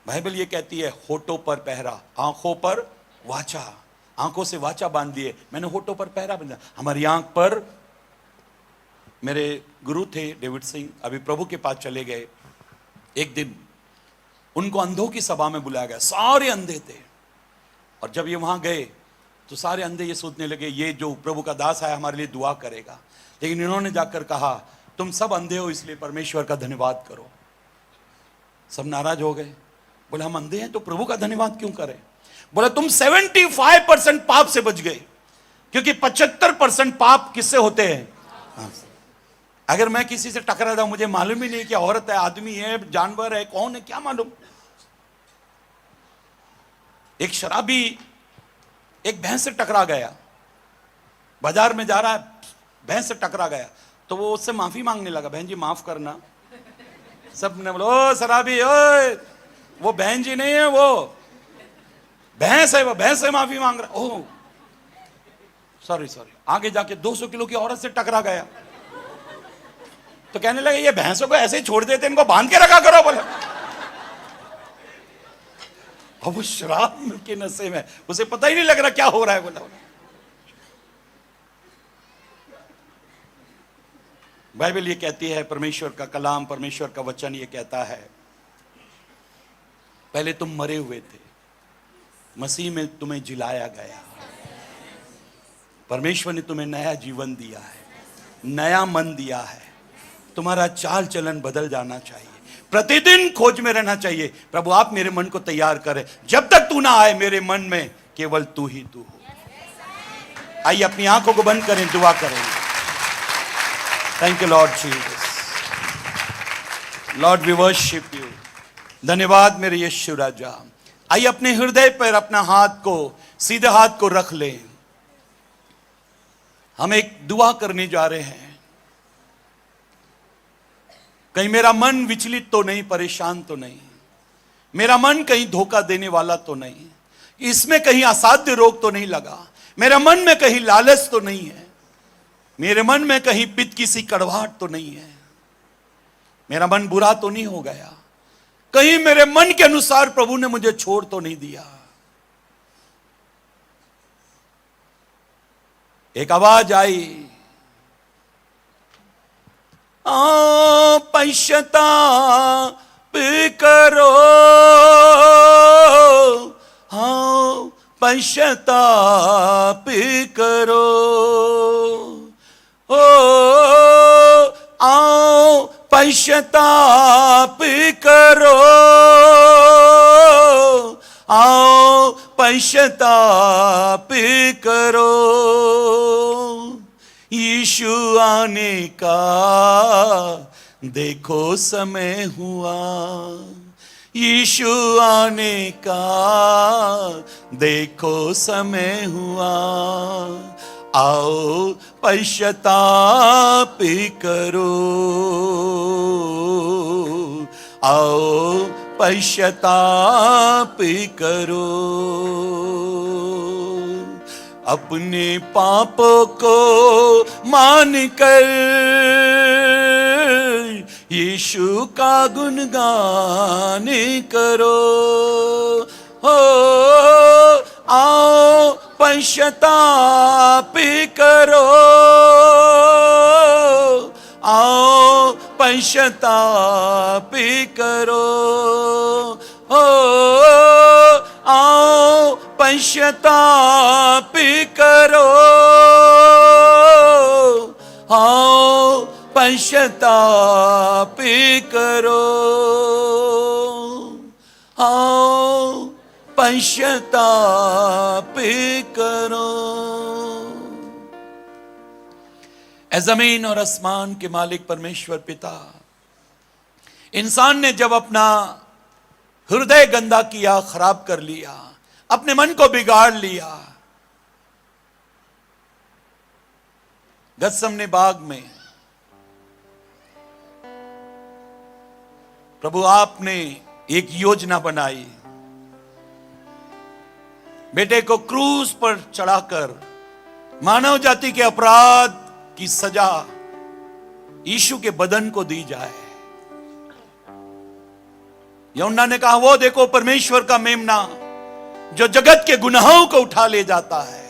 बाइबल ये कहती है, होठों पर पहरा, आंखों पर वाचा। आंखों से वाचा बांध दिए, मैंने होठों पर पहरा बांधा। हमारी आंख पर, मेरे गुरु थे डेविड सिंह, अभी प्रभु के पास चले गए। एक दिन उनको अंधों की सभा में बुलाया गया, सारे अंधे थे। और जब ये वहां गए तो सारे अंधे ये सोचने लगे, ये जो प्रभु का दास आया हमारे लिए दुआ करेगा। लेकिन इन्होंने जाकर कहा, तुम सब अंधे हो इसलिए परमेश्वर का धन्यवाद करो। सब नाराज हो गए, बोले हम अंधे हैं तो प्रभु का धन्यवाद क्यों करें? बोले तुम 75% पाप से बच गए, क्योंकि 75% पाप किससे होते हैं? हाँ। अगर मैं किसी से टकरा जाऊं, मुझे मालूम ही नहीं कि औरत है, आदमी है, जानवर है, कौन है, क्या मालूम। एक शराबी एक भैंस से टकरा गया, बाजार में जा रहा है, भैंस से टकरा गया, तो वो उससे माफी मांगने लगा, बहन जी माफ करना। सब ने बोला, ओ शराबी, ओए वो बहन जी नहीं है, वो भैंस है, वो भैंस से माफी मांग रहा। Oh sorry. आगे जाके 200 किलो की औरत से टकरा गया, तो कहने लगे ये भैंसों को ऐसे ही छोड़ देते, इनको बांध के रखा करो। बोले और वो शराब के नशे में, उसे पता ही नहीं लग रहा क्या हो रहा है। बोला बाइबल ये कहती है, परमेश्वर का कलाम, परमेश्वर का वचन ये कहता है, पहले तुम मरे हुए थे, मसीह में तुम्हें जिलाया गया। परमेश्वर ने तुम्हें नया जीवन दिया है, नया मन दिया है। तुम्हारा चाल चलन बदल जाना चाहिए। प्रतिदिन खोज में रहना चाहिए, प्रभु आप मेरे मन को तैयार करें। जब तक तू ना आए मेरे मन में, केवल तू ही तू हो। आइए अपनी आंखों को बंद करें, दुआ करें। Thank you Lord Jesus, Lord we worship you. धन्यवाद मेरे यीशु राजा। आइए अपने हृदय पर अपना हाथ को सीधे हाथ को रख लें। हम एक दुआ करने जा रहे हैं। कहीं मेरा मन विचलित तो नहीं, परेशान तो नहीं, मेरा मन कहीं धोखा देने वाला तो नहीं, इसमें कहीं असाध्य रोग तो नहीं लगा, मेरे मन में कहीं लालच तो नहीं है, मेरे मन में कहीं पित्त की सी कड़वाहट तो नहीं है, मेरा मन बुरा तो नहीं हो गया, कहीं मेरे मन के अनुसार प्रभु ने मुझे छोड़ तो नहीं दिया। एक आवाज आई, पश्चाताप करो, हाँ पश्चाताप करो, ओ आओ पश्चाताप करो, आओ पश्चाताप करो। यीशु आने का देखो समय हुआ, यीशु आने का देखो समय हुआ, आओ पश्चाताप करो, आओ पश्चाताप करो। अपने पापों को मानकर यीशु का गुणगान करो, हो आओ पश्चाताप करो, आओ पश्चाताप करो, हो आओ पश्चाताप करो, आओ पश्चाताप करो, आओ पश्चाताप करो। ऐ जमीन और आसमान के मालिक परमेश्वर पिता, इंसान ने जब अपना हृदय गंदा किया, खराब कर लिया, अपने मन को बिगाड़ लिया, गत्समने बाग में प्रभु आपने एक योजना बनाई, बेटे को क्रूस पर चढ़ाकर मानव जाति के अपराध की सजा यीशु के बदन को दी जाए। यूहन्ना ने कहा, वो देखो परमेश्वर का मेमना जो जगत के गुनाहों को उठा ले जाता है।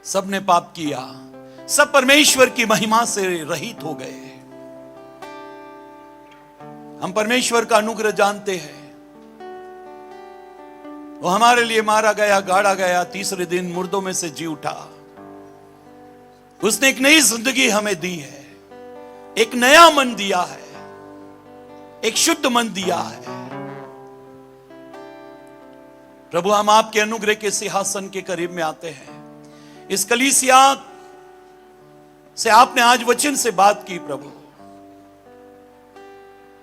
सबने पाप किया, सब परमेश्वर की महिमा से रहित हो गए। हम परमेश्वर का अनुग्रह जानते हैं, वो हमारे लिए मारा गया, गाड़ा गया, तीसरे दिन मुर्दों में से जी उठा। उसने एक नई जिंदगी हमें दी है, एक नया मन दिया है, एक शुद्ध मन दिया है। प्रभु हम आपके अनुग्रह के सिंहासन के करीब में आते हैं। इस कलीसिया से आपने आज वचन से बात की प्रभु,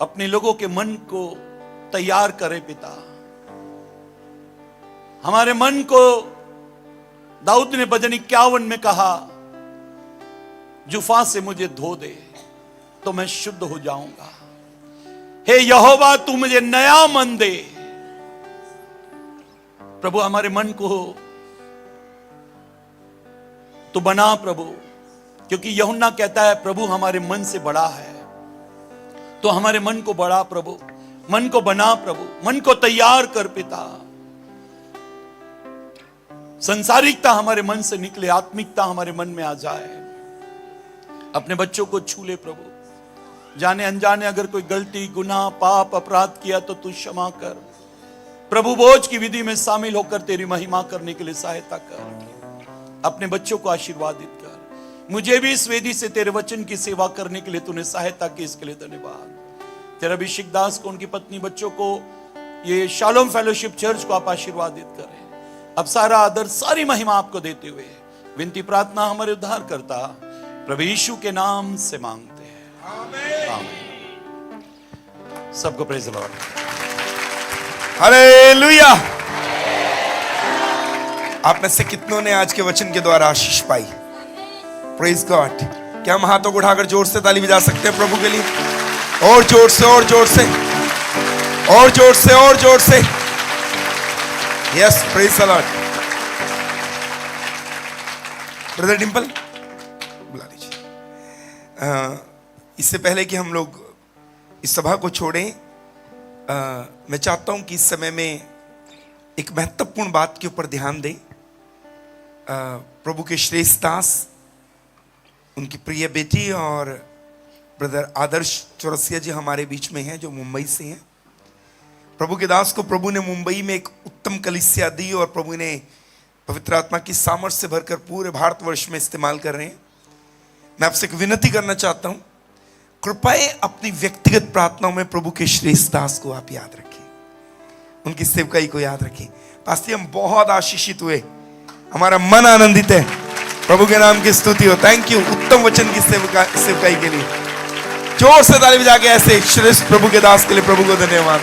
अपने लोगों के मन को तैयार करे पिता। हमारे मन को दाऊद ने भजन 51 में कहा, जुफा से मुझे धो दे तो मैं शुद्ध हो जाऊंगा। हे यहोवा तू मुझे नया मन दे। प्रभु हमारे मन को तू बना प्रभु, क्योंकि यूहन्ना कहता है प्रभु हमारे मन से बड़ा है। तो हमारे मन को बड़ा प्रभु, मन को बना प्रभु, मन को तैयार कर पिता। संसारिकता हमारे मन से निकले, आत्मिकता हमारे मन में आ जाए। अपने बच्चों को छू ले प्रभु, जाने अनजाने अगर कोई गलती, गुनाह, पाप, अपराध किया तो तू क्षमा कर प्रभु। बोझ की विधि में शामिल होकर तेरी महिमा करने के लिए सहायता कर। अपने बच्चों को आशीर्वादित कर। मुझे भी इस वेदी से तेरे वचन की सेवा करने के लिए तूने सहायता की, इसके लिए धन्यवाद। तेरा अभिषेक दास को, उनकी पत्नी, बच्चों को, ये शालोम फेलोशिप चर्च को आप आशीर्वादित करें। अब सारा आदर, सारी महिमा आपको देते हुए विनती प्रार्थना हमारे उद्धार करता प्रभु यीशु के नाम से मांगते हैं, आमीन। सबको प्रेज़ द लॉर्ड। हालेलुया। आप में से कितनों ने आज के वचन के द्वारा आशीष पाई? Praise God. क्या हम हाथों को उठाकर जोर से ताली बजा सकते हैं प्रभु के लिए? और जोर से, और जोर से, और जोर से, और जोर से। Yes, praise the Lord. Brother Dimple बुला लीजिए। इससे पहले कि हम लोग इस सभा को छोड़ें, मैं चाहता हूं कि इस समय में एक महत्वपूर्ण बात के ऊपर ध्यान दें। प्रभु के श्रेष्ठ दास, उनकी प्रिय बेटी और ब्रदर आदर्श चौरसिया जी हमारे बीच में हैं, जो मुंबई से हैं। प्रभु के दास को प्रभु ने मुंबई में एक उत्तम कलीसिया दी और प्रभु ने पवित्र आत्मा की सामर्थ्य से भरकर पूरे भारतवर्ष में इस्तेमाल कर रहे हैं। मैं आपसे एक विनती करना चाहता हूं, कृपया अपनी व्यक्तिगत प्रार्थनाओं में प्रभु के श्रेष्ठ दास को आप याद रखें, उनकी सेवकाई को याद रखें। पास्टर, हम बहुत आशीषित हुए, हमारा मन आनंदित है। प्रभु के नाम की स्तुति हो। थैंक यू उत्तम वचन की सेवकाई के लिए। जोर से ताली बजा के ऐसे श्रेष्ठ प्रभु के दास के लिए प्रभु को धन्यवाद।